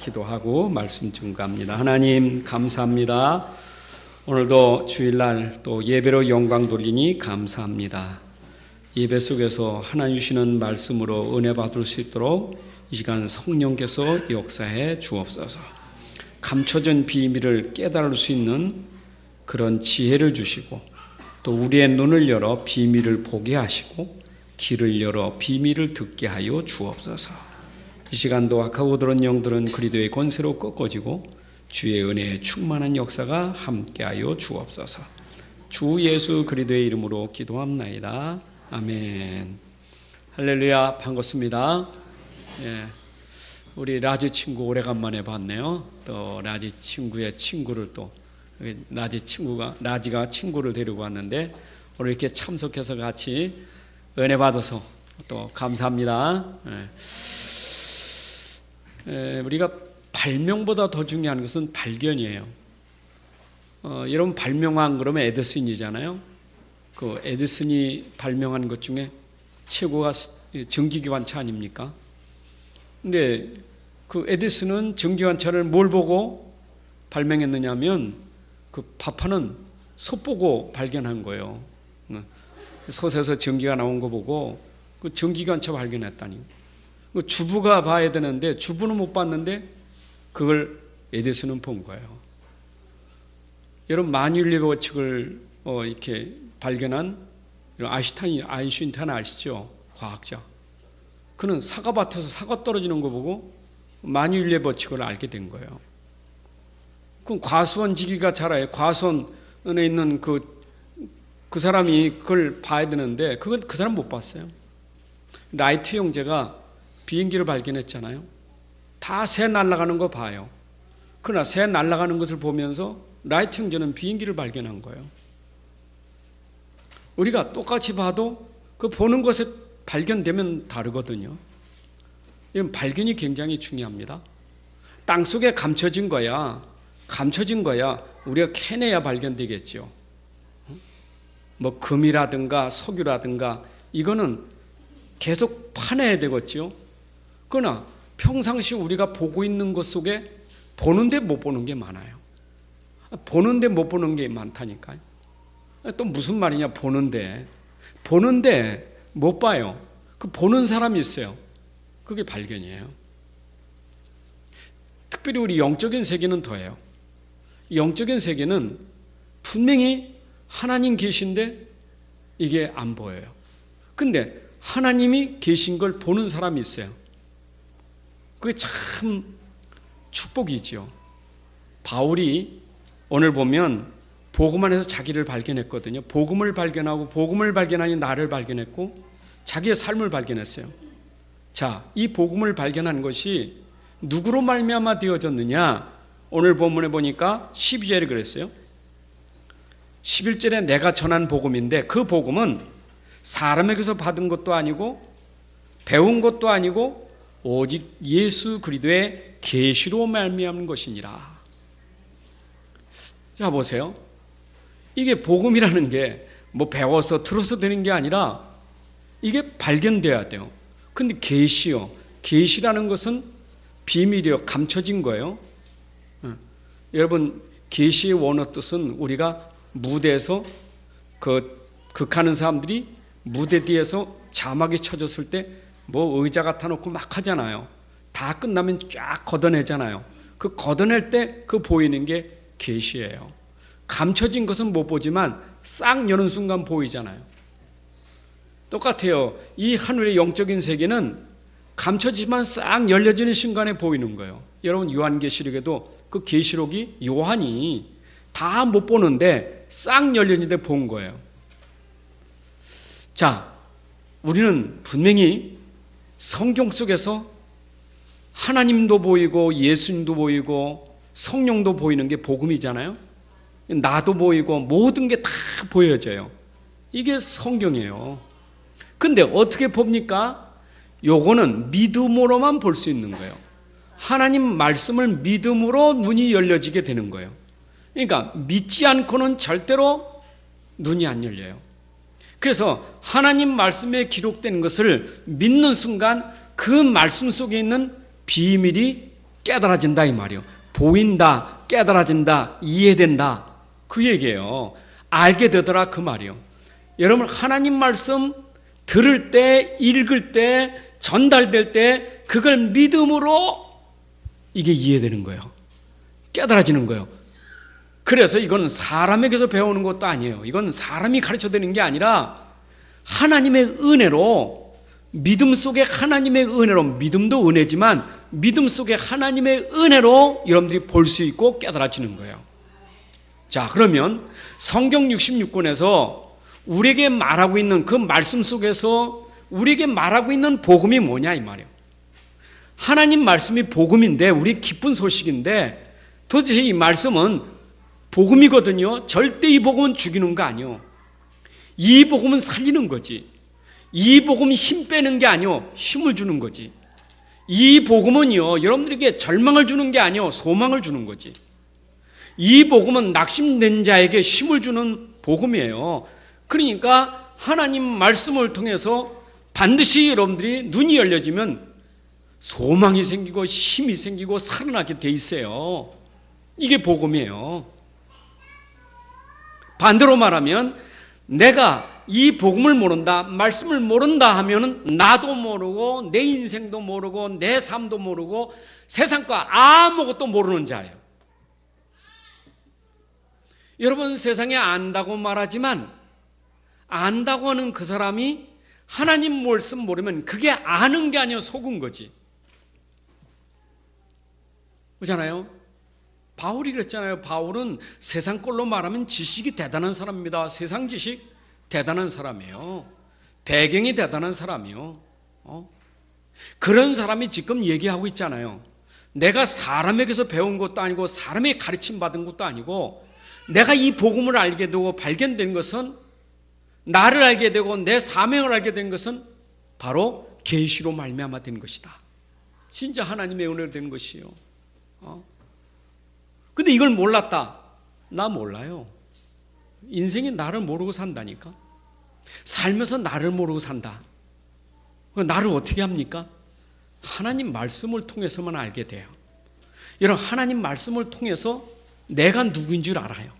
기도하고 말씀 증거합니다. 하나님 감사합니다. 오늘도 주일날 또 예배로 영광 돌리니 감사합니다. 예배 속에서 하나님 주시는 말씀으로 은혜 받을 수 있도록 이 시간 성령께서 역사해 주옵소서. 감춰진 비밀을 깨달을 수 있는 그런 지혜를 주시고 또 우리의 눈을 열어 비밀을 보게 하시고 귀를 열어 비밀을 듣게 하여 주옵소서. 이 시간도 악하고 들은 영들은 그리스도의 권세로 꺾어지고 주의 은혜에 충만한 역사가 함께하여 주옵소서. 주 예수 그리스도의 이름으로 기도합나이다. 아멘. 할렐루야. 반갑습니다. 예, 우리 라지 친구 오래간만에 봤네요. 또 라지 친구의 친구를 또 라지가 친구를 데리고 왔는데 오늘 이렇게 참석해서 같이 은혜 받아서 또 감사합니다. 우리가 발명보다 더 중요한 것은 발견이에요. 여러분 발명한 그러면 에디슨이잖아요. 그 에디슨이 발명한 것 중에 최고가 전기기관차 아닙니까? 근데 그 에디슨은 전기기관차를 뭘 보고 발명했느냐면 그 파파는 솥 보고 발견한 거예요. 솥에서 전기가 나온 거 보고 그 전기기관차 발견했다니. 그 주부가 봐야 되는데 주부는 못 봤는데 그걸 에디슨은 본 거예요. 여러분 만유인력 법칙을 이렇게 발견한 아인슈타인 아시죠? 과학자. 그는 사과밭에서 사과 떨어지는 거 보고 만유인력 법칙을 알게 된 거예요. 그럼 과수원지기가 잘 과수원에 있는 그 사람이 그걸 봐야 되는데 그건 그 사람 못 봤어요. 라이트 형제가 비행기를 발견했잖아요. 다 새 날아가는 거 봐요. 그러나 새 날아가는 것을 보면서 라이트 형제는 비행기를 발견한 거예요. 우리가 똑같이 봐도 그 보는 것에 발견되면 다르거든요. 이건 발견이 굉장히 중요합니다. 땅속에 감춰진 거야 우리가 캐내야 발견되겠죠. 뭐 금이라든가 석유라든가 이거는 계속 파내야 되겠죠. 그러나 평상시 우리가 보고 있는 것 속에 보는데 못 보는 게 많아요. 보는데 못 보는 게 많다니까요. 또 무슨 말이냐 보는데 못 봐요. 그 보는 사람이 있어요. 그게 발견이에요. 특별히 우리 영적인 세계는 더해요. 영적인 세계는 분명히 하나님 계신데 이게 안 보여요. 근데 하나님이 계신 걸 보는 사람이 있어요. 그게 참 축복이죠. 바울이 오늘 보면 복음 안에서 자기를 발견했거든요. 복음을 발견하고 복음을 발견하니 나를 발견했고 자기의 삶을 발견했어요. 자, 이 복음을 발견한 것이 누구로 말미암아 되어졌느냐? 오늘 본문에 보니까 12절에 그랬어요. 11절에 내가 전한 복음인데 그 복음은 사람에게서 받은 것도 아니고 배운 것도 아니고 오직 예수 그리스도의 계시로 말미암은 것이니라. 자 보세요. 이게 복음이라는 게 뭐 배워서 들어서 되는 게 아니라 이게 발견돼야 돼요. 근데 계시라는 것은 비밀이요, 감춰진 거예요. 여러분 계시의 원어 뜻은 우리가 무대에서 극하는 사람들이 무대 뒤에서 자막이 쳐졌을 때 뭐 의자 갖다 놓고 막 하잖아요. 다 끝나면 쫙 걷어내잖아요. 그 걷어낼 때 그 보이는 게 계시예요. 감춰진 것은 못 보지만 싹 여는 순간 보이잖아요. 똑같아요. 이 하늘의 영적인 세계는 감춰지만 싹 열려지는 순간에 보이는 거예요. 여러분 요한계시록에도 그 계시록이 요한이 다 못 보는데 싹 열렸는데 본 거예요. 자, 우리는 분명히 성경 속에서 하나님도 보이고 예수님도 보이고 성령도 보이는 게 복음이잖아요. 나도 보이고 모든 게 다 보여져요. 이게 성경이에요. 근데 어떻게 봅니까? 요거는 믿음으로만 볼 수 있는 거예요. 하나님 말씀을 믿음으로 눈이 열려지게 되는 거예요. 그러니까 믿지 않고는 절대로 눈이 안 열려요. 그래서 하나님 말씀에 기록된 것을 믿는 순간 그 말씀 속에 있는 비밀이 깨달아진다 이 말이요. 보인다, 깨달아진다, 이해된다 그 얘기예요. 알게 되더라 그 말이요. 여러분 하나님 말씀 들을 때, 읽을 때, 전달될 때 그걸 믿음으로 이게 이해되는 거예요. 깨달아지는 거예요. 그래서 이건 사람에게서 배우는 것도 아니에요. 이건 사람이 가르쳐드리는 게 아니라 하나님의 은혜로, 믿음 속에 하나님의 은혜로, 믿음도 은혜지만 믿음 속에 하나님의 은혜로 여러분들이 볼 수 있고 깨달아지는 거예요. 자, 그러면 성경 66권에서 우리에게 말하고 있는 그 말씀 속에서 우리에게 말하고 있는 복음이 뭐냐 이 말이에요. 하나님 말씀이 복음인데, 우리 기쁜 소식인데, 도대체 이 말씀은 복음이거든요. 절대 이 복음은 죽이는 거 아니요. 이 복음은 살리는 거지. 이 복음이 힘 빼는 게 아니요. 힘을 주는 거지. 이 복음은요, 여러분들에게 절망을 주는 게 아니요. 소망을 주는 거지. 이 복음은 낙심된 자에게 힘을 주는 복음이에요. 그러니까 하나님 말씀을 통해서 반드시 여러분들이 눈이 열려지면 소망이 생기고 힘이 생기고 살아나게 돼 있어요. 이게 복음이에요. 반대로 말하면 내가 이 복음을 모른다, 말씀을 모른다 하면은 나도 모르고 내 인생도 모르고 내 삶도 모르고 세상과 아무것도 모르는 자예요. 여러분 세상에 안다고 말하지만 안다고 하는 그 사람이 하나님 말씀 모르면 그게 아는 게 아니라 속은 거지. 그렇잖아요? 바울이 그랬잖아요. 바울은 세상 꼴로 말하면 지식이 대단한 사람입니다. 세상 지식 대단한 사람이에요. 배경이 대단한 사람이요. 그런 사람이 지금 얘기하고 있잖아요. 내가 사람에게서 배운 것도 아니고 사람의 가르침 받은 것도 아니고 내가 이 복음을 알게 되고 발견된 것은, 나를 알게 되고 내 사명을 알게 된 것은 바로 계시로 말미암아 된 것이다. 진짜 하나님의 은혜로 된 것이요. 근데 이걸 몰랐다. 나 몰라요. 인생이 나를 모르고 산다니까. 살면서 나를 모르고 산다. 나를 어떻게 합니까? 하나님 말씀을 통해서만 알게 돼요. 여러분 하나님 말씀을 통해서 내가 누구인 줄 알아요.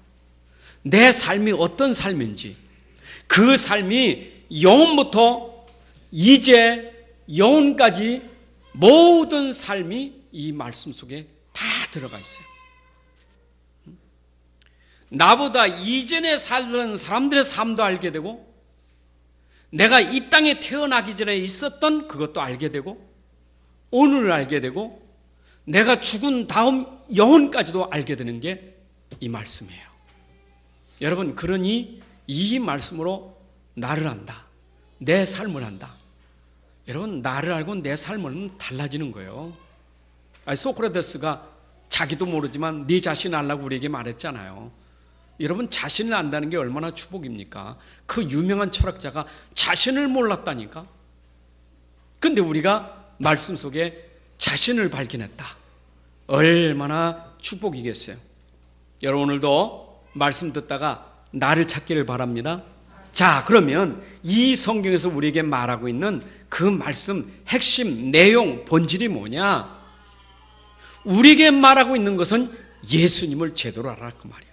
내 삶이 어떤 삶인지, 그 삶이 영원부터 이제 영원까지 모든 삶이 이 말씀 속에 다 들어가 있어요. 나보다 이전에 살던 사람들의 삶도 알게 되고, 내가 이 땅에 태어나기 전에 있었던 그것도 알게 되고, 오늘을 알게 되고, 내가 죽은 다음 영혼까지도 알게 되는 게 이 말씀이에요. 여러분, 그러니 이 말씀으로 나를 안다, 내 삶을 안다. 여러분, 나를 알고 내 삶을 알면 달라지는 거예요. 소크라테스가 자기도 모르지만 네 자신 알라고 우리에게 말했잖아요. 여러분, 자신을 안다는 게 얼마나 축복입니까? 그 유명한 철학자가 자신을 몰랐다니까. 근데 우리가 말씀 속에 자신을 발견했다. 얼마나 축복이겠어요. 여러분, 오늘도 말씀 듣다가 나를 찾기를 바랍니다. 자, 그러면 이 성경에서 우리에게 말하고 있는 그 말씀 핵심, 내용, 본질이 뭐냐? 우리에게 말하고 있는 것은 예수님을 제대로 알아라 그 말이에요.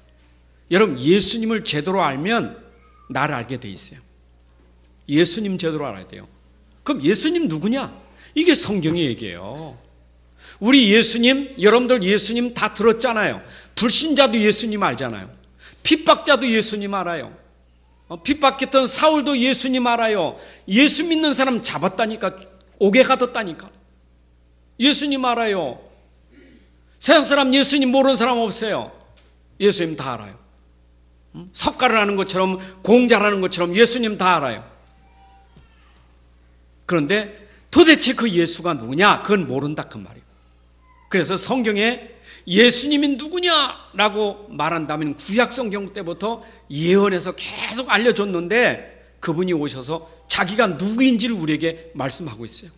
여러분, 예수님을 제대로 알면 나를 알게 돼 있어요. 예수님 제대로 알아야 돼요. 그럼 예수님 누구냐? 이게 성경의 얘기예요. 우리 예수님, 여러분들 예수님 다 들었잖아요. 불신자도 예수님 알잖아요. 핍박자도 예수님 알아요. 핍박했던 사울도 예수님 알아요. 예수 믿는 사람 잡았다니까, 옥에 가뒀다니까. 예수님 알아요. 세상 사람 예수님 모르는 사람 없어요. 예수님 다 알아요. 석가를 하는 것처럼, 공자라는 것처럼 예수님 다 알아요. 그런데 도대체 그 예수가 누구냐? 그건 모른다 그 말이에요. 그래서 성경에 예수님이 누구냐라고 말한다면 구약 성경 때부터 예언해서 계속 알려줬는데 그분이 오셔서 자기가 누구인지를 우리에게 말씀하고 있어요.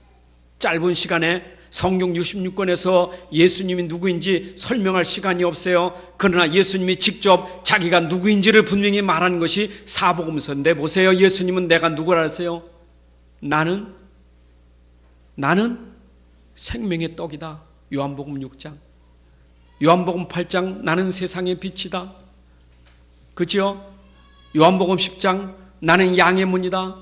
짧은 시간에 성경 66권에서 예수님이 누구인지 설명할 시간이 없어요. 그러나 예수님이 직접 자기가 누구인지를 분명히 말하는 것이 사복음서인데, 보세요. 예수님은 내가 누구라 하세요? 나는 생명의 떡이다. 요한복음 6장. 요한복음 8장 나는 세상의 빛이다. 그죠? 요한복음 10장 나는 양의 문이다.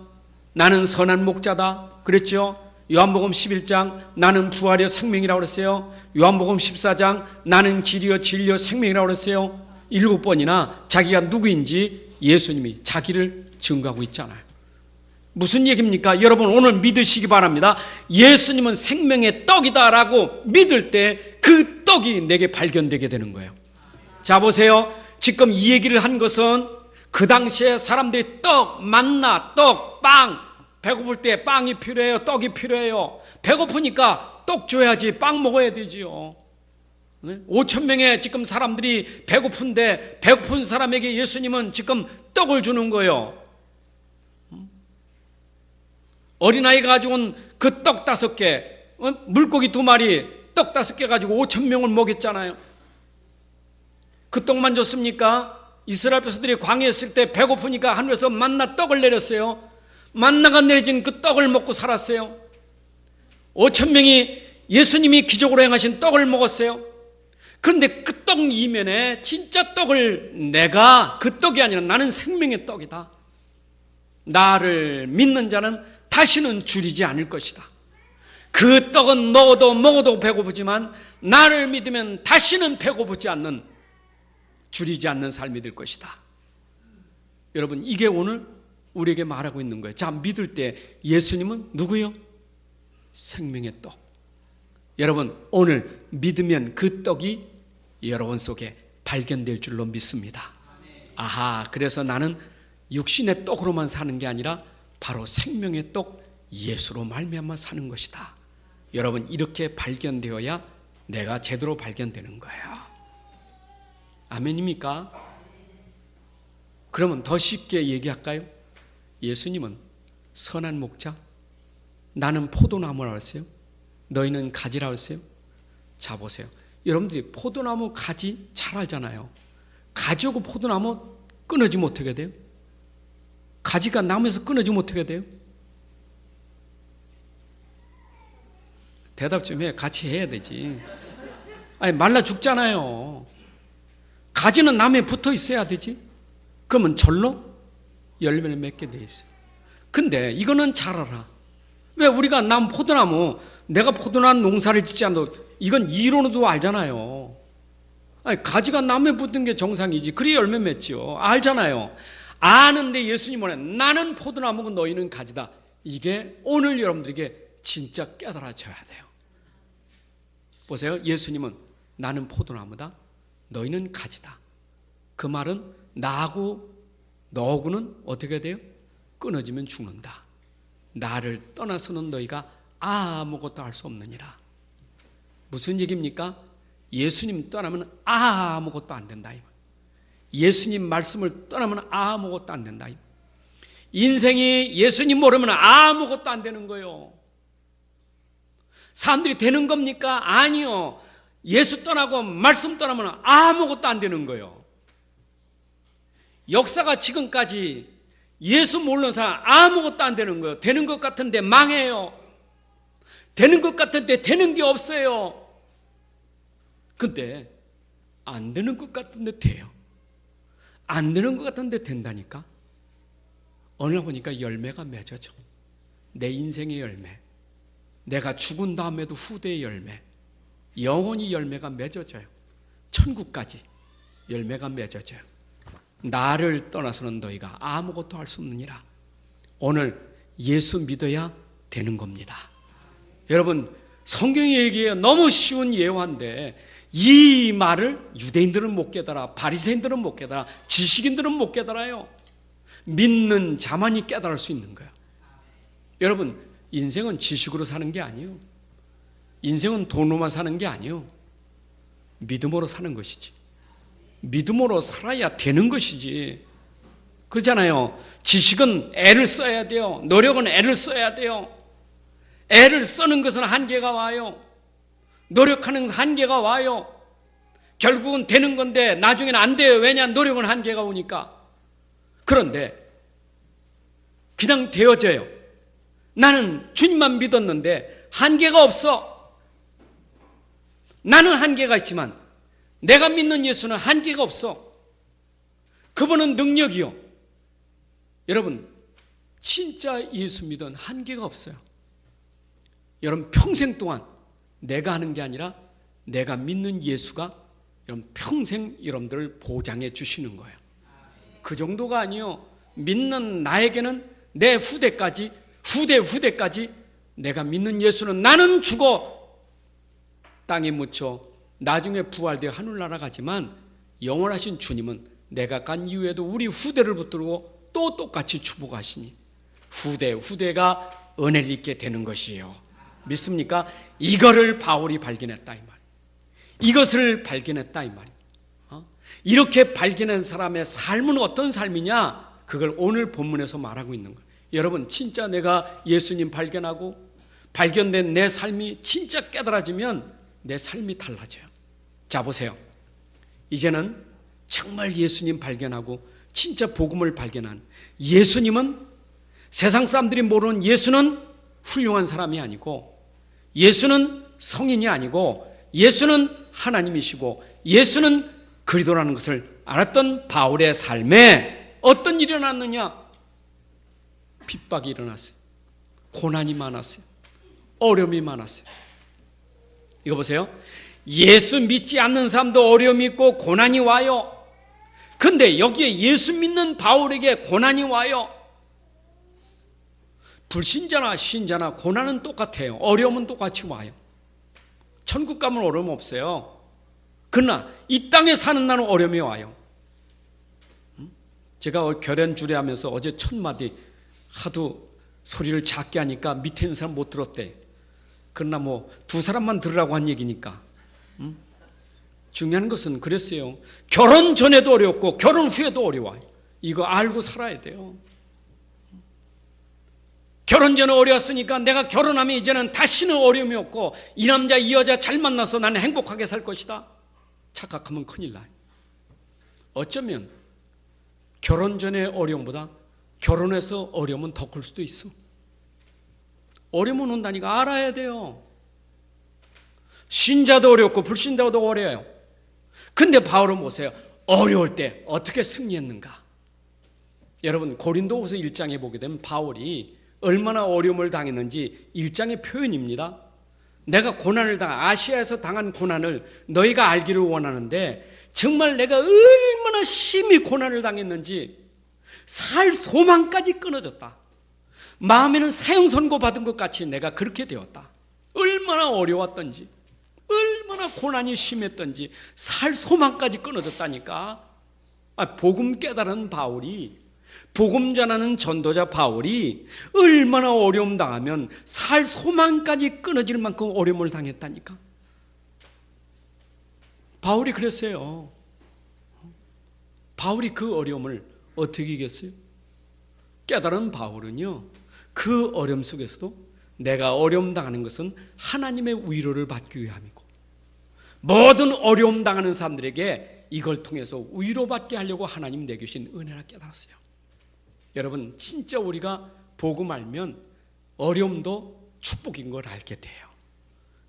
나는 선한 목자다. 그랬죠? 요한복음 11장 나는 부활의 생명이라고 그랬어요. 요한복음 14장 나는 길이요 진리요 생명이라고 그랬어요. 7번이나 자기가 누구인지 예수님이 자기를 증거하고 있잖아요. 무슨 얘기입니까? 여러분 오늘 믿으시기 바랍니다. 예수님은 생명의 떡이다라고 믿을 때 그 떡이 내게 발견되게 되는 거예요. 자 보세요. 지금 이 얘기를 한 것은 그 당시에 사람들이 떡, 만나, 떡, 빵, 배고플 때 빵이 필요해요. 떡이 필요해요. 배고프니까 떡 줘야지 빵 먹어야 되지요. 5천 명의 지금 사람들이 배고픈데 배고픈 사람에게 예수님은 지금 떡을 주는 거예요. 어린아이가 가져온 그 떡 5개, 물고기 2마리, 떡 5개 가지고 5천 명을 먹였잖아요. 그 떡만 줬습니까? 이스라엘 백성들이 광야에 있을 때 배고프니까 하늘에서 만나 떡을 내렸어요. 만나가 내려진 그 떡을 먹고 살았어요. 5천 명이 예수님이 기적으로 행하신 떡을 먹었어요. 그런데 그 떡 이면에 진짜 떡을 내가 그 떡이 아니라 나는 생명의 떡이다. 나를 믿는 자는 다시는 줄이지 않을 것이다. 그 떡은 먹어도 배고프지만 나를 믿으면 다시는 배고프지 않는, 줄이지 않는 삶이 될 것이다. 여러분 이게 오늘 우리에게 말하고 있는 거예요. 자, 믿을 때 예수님은 누구요? 생명의 떡. 여러분 오늘 믿으면 그 떡이 여러분 속에 발견될 줄로 믿습니다. 아하, 그래서 나는 육신의 떡으로만 사는 게 아니라 바로 생명의 떡 예수로 말미암아 사는 것이다. 여러분 이렇게 발견되어야 내가 제대로 발견되는 거예요. 아멘입니까? 그러면 더 쉽게 얘기할까요? 예수님은 선한 목자, 나는 포도나무라고 했어요. 너희는 가지라고 했어요. 자 보세요. 여러분들이 포도나무 가지 잘 알잖아요. 가지하고 포도나무 끊어지 못하게 돼요. 가지가 나무에서 끊어지 못하게 돼요. 대답 좀 해. 같이 해야 되지. 아니 말라 죽잖아요. 가지는 나무에 붙어 있어야 되지. 그러면 절로 열매를 맺게 돼 있어요. 근데 이거는 잘 알아. 왜 우리가 포도나무, 내가 포도나무 농사를 짓지 않아도 이건 이론으로도 알잖아요. 아니 가지가 나무에 붙은 게 정상이지. 그래야 열매 맺죠. 알잖아요. 아는데 예수님 오래 나는 포도나무고 너희는 가지다. 이게 오늘 여러분들에게 진짜 깨달아져야 돼요. 보세요. 예수님은 나는 포도나무다. 너희는 가지다. 그 말은 나하고 너하고는 어떻게 돼요? 끊어지면 죽는다. 나를 떠나서는 너희가 아무것도 할 수 없느니라. 무슨 얘기입니까? 예수님 떠나면 아무것도 안 된다. 예수님 말씀을 떠나면 아무것도 안 된다. 인생이 예수님 모르면 아무것도 안 되는 거예요. 사람들이 되는 겁니까? 아니요. 예수 떠나고 말씀 떠나면 아무것도 안 되는 거예요. 역사가 지금까지 예수 모르는 사람 아무것도 안 되는 거예요. 되는 것 같은데 망해요. 되는 것 같은데 되는 게 없어요. 근데 안 되는 것 같은데 돼요. 안 되는 것 같은데 된다니까. 어느 날 보니까 열매가 맺어져. 내 인생의 열매, 내가 죽은 다음에도 후대의 열매, 영원히 열매가 맺어져요. 천국까지 열매가 맺어져요. 나를 떠나서는 너희가 아무것도 할 수 없느니라. 오늘 예수 믿어야 되는 겁니다. 여러분 성경이 얘기해요. 너무 쉬운 예화인데 이 말을 유대인들은 못 깨달아, 바리새인들은 못 깨달아, 지식인들은 못 깨달아요. 믿는 자만이 깨달을 수 있는 거예요. 여러분 인생은 지식으로 사는 게 아니에요. 인생은 돈으로만 사는 게 아니에요. 믿음으로 사는 것이지. 믿음으로 살아야 되는 것이지. 그렇잖아요. 지식은 애를 써야 돼요. 노력은 애를 써야 돼요. 애를 쓰는 것은 한계가 와요. 노력하는 한계가 와요. 결국은 되는 건데 나중에는 안 돼요. 왜냐? 노력은 한계가 오니까. 그런데 그냥 되어져요. 나는 주님만 믿었는데 한계가 없어. 나는 한계가 있지만 내가 믿는 예수는 한계가 없어. 그분은 능력이요. 여러분, 진짜 예수 믿은 한계가 없어요. 여러분, 평생 동안 내가 하는 게 아니라 내가 믿는 예수가 여러분 평생 여러분들을 보장해 주시는 거예요. 그 정도가 아니요. 믿는 나에게는 내 후대까지 내가 믿는 예수는 나는 죽어 땅에 묻혀 나중에 부활되어 하늘나라 가지만 영원하신 주님은 내가 간 이후에도 우리 후대를 붙들고 또 똑같이 축복하시니 후대가 은혜를 입게 되는 것이에요. 믿습니까? 이거를 바울이 발견했다 이 말. 이것을 발견했다 이 말이에요. 이렇게 발견한 사람의 삶은 어떤 삶이냐? 그걸 오늘 본문에서 말하고 있는 거예요. 여러분, 진짜 내가 예수님 발견하고 발견된 내 삶이 진짜 깨달아지면 내 삶이 달라져요. 자, 보세요. 이제는 정말 예수님 발견하고 진짜 복음을 발견한 예수님은 세상 사람들이 모르는 예수는 훌륭한 사람이 아니고 예수는 성인이 아니고 예수는 하나님이시고 예수는 그리스도라는 것을 알았던 바울의 삶에 어떤 일이 일어났느냐? 핍박이 일어났어요. 고난이 많았어요. 어려움이 많았어요. 이거 보세요. 예수 믿지 않는 사람도 어려움이 있고 고난이 와요. 근데 여기에 예수 믿는 바울에게 고난이 와요. 불신자나 신자나 고난은 똑같아요. 어려움은 똑같이 와요. 천국 가면 어려움 없어요. 그러나 이 땅에 사는 날은 어려움이 와요. 제가 결연 주례하면서 어제 첫 마디 하도 소리를 작게 하니까 밑에 있는 사람 못 들었대. 그러나 뭐 두 사람만 들으라고 한 얘기니까. 중요한 것은 그랬어요. 결혼 전에도 어렵고 결혼 후에도 어려워요. 이거 알고 살아야 돼요. 결혼 전에 어려웠으니까 내가 결혼하면 이제는 다시는 어려움이 없고 이 남자 이 여자 잘 만나서 나는 행복하게 살 것이다. 착각하면 큰일 나요. 어쩌면 결혼 전의 어려움보다 결혼해서 어려움은 더 클 수도 있어. 어려움은 온다니까 알아야 돼요. 신자도 어렵고 불신자도 어려워요. 근데 바울은 보세요. 어려울 때 어떻게 승리했는가? 여러분, 고린도후서 1장에 보게 되면 바울이 얼마나 어려움을 당했는지 1장의 표현입니다. 내가 고난을 아시아에서 당한 고난을 너희가 알기를 원하는데 정말 내가 얼마나 심히 고난을 당했는지 살 소망까지 끊어졌다. 마음에는 사형 선고 받은 것 같이 내가 그렇게 되었다. 얼마나 어려웠던지 얼마나 고난이 심했던지 살 소망까지 끊어졌다니까. 복음 깨달은 바울이, 복음 전하는 전도자 바울이 얼마나 어려움 당하면 살 소망까지 끊어질 만큼 어려움을 당했다니까. 바울이 그랬어요. 바울이 그 어려움을 어떻게 이겼어요? 깨달은 바울은요, 그 어려움 속에서도 내가 어려움 당하는 것은 하나님의 위로를 받기 위함이고 모든 어려움 당하는 사람들에게 이걸 통해서 위로받게 하려고 하나님 내주신 은혜라 깨달았어요. 여러분, 진짜 우리가 복음 알면 어려움도 축복인 걸 알게 돼요.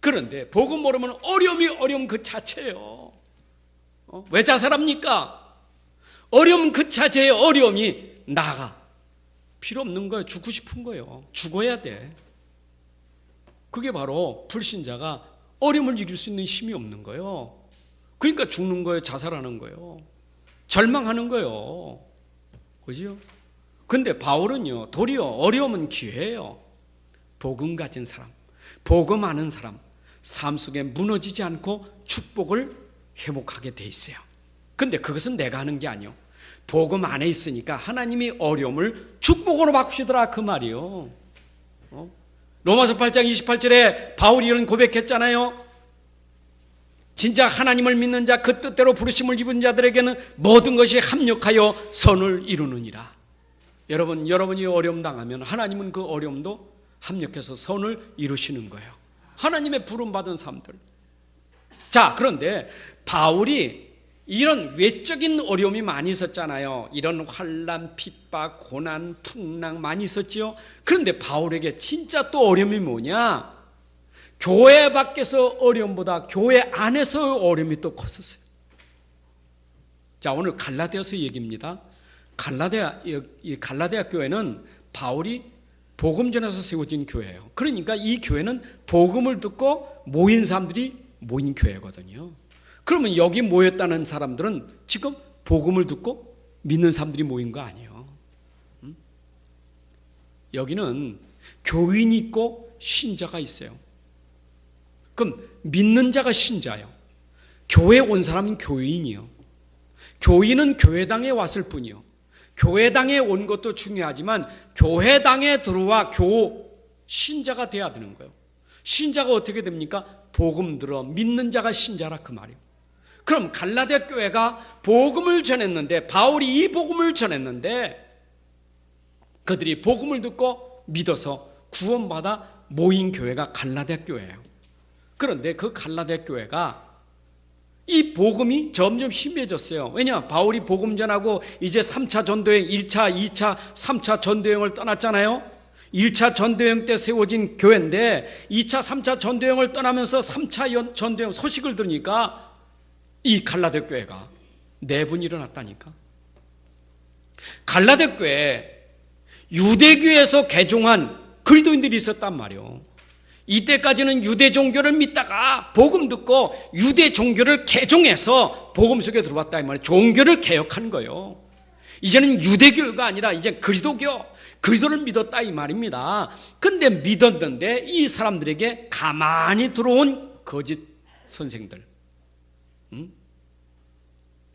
그런데 복음 모르면 어려움이 어려움 그 자체예요. 왜 자살합니까? 어려움 그 자체의 어려움이 나가 필요 없는 거예요. 죽고 싶은 거예요. 죽어야 돼. 그게 바로 불신자가 어려움을 이길 수 있는 힘이 없는 거예요. 그러니까 죽는 거예요. 자살하는 거예요. 절망하는 거예요. 그죠? 근데 바울은요, 도리어 어려움은 기회예요. 복음 가진 사람, 복음 아는 사람, 삶 속에 무너지지 않고 축복을 회복하게 돼 있어요. 근데 그것은 내가 하는 게 아니요. 복음 안에 있으니까 하나님이 어려움을 축복으로 바꾸시더라 그 말이요. 로마서 8장 28절에 바울이 이런 고백했잖아요. 진짜 하나님을 믿는 자, 그 뜻대로 부르심을 입은 자들에게는 모든 것이 합력하여 선을 이루느니라. 여러분이 어려움 당하면 하나님은 그 어려움도 합력해서 선을 이루시는 거예요. 하나님의 부름받은 사람들. 자, 그런데 바울이 이런 외적인 어려움이 많이 있었잖아요. 이런 환난, 핍박, 고난, 풍랑 많이 있었지요. 그런데 바울에게 진짜 또 어려움이 뭐냐? 교회 밖에서 어려움보다 교회 안에서 어려움이 또 컸었어요. 자, 오늘 갈라디아서 얘기입니다. 갈라디아 교회는 바울이 복음 전에서 세워진 교회예요. 그러니까 이 교회는 복음을 듣고 모인 사람들이 모인 교회거든요. 그러면 여기 모였다는 사람들은 지금 복음을 듣고 믿는 사람들이 모인 거 아니에요. 여기는 교인이 있고 신자가 있어요. 그럼 믿는 자가 신자예요. 교회에 온 사람은 교인이요. 교인은 교회당에 왔을 뿐이요. 교회당에 온 것도 중요하지만 교회당에 들어와 신자가 돼야 되는 거예요. 신자가 어떻게 됩니까? 복음 들어 믿는 자가 신자라 그 말이에요. 그럼 갈라디아 교회가 복음을 전했는데, 바울이 이 복음을 전했는데 그들이 복음을 듣고 믿어서 구원받아 모인 교회가 갈라디아 교회예요. 그런데 그 갈라디아 교회가 이 복음이 점점 희미해졌어요. 왜냐? 바울이 복음 전하고 이제 3차 전도여행, 1차, 2차, 3차 전도여행을 떠났잖아요. 1차 전도여행 때 세워진 교회인데 2차, 3차 전도여행을 떠나면서 3차 전도여행 소식을 들으니까 이 갈라디아 교회가 내분이 일어났다니까. 갈라디아 교회에 유대교에서 개종한 그리스도인들이 있었단 말이에요. 이때까지는 유대 종교를 믿다가 복음 듣고 유대 종교를 개종해서 복음 속에 들어왔다 이 말이에요. 종교를 개혁한 거예요. 이제는 유대교가 아니라 이제 그리스도교, 그리스도를 믿었다 이 말입니다. 근데 믿었는데 이 사람들에게 가만히 들어온 거짓 선생들,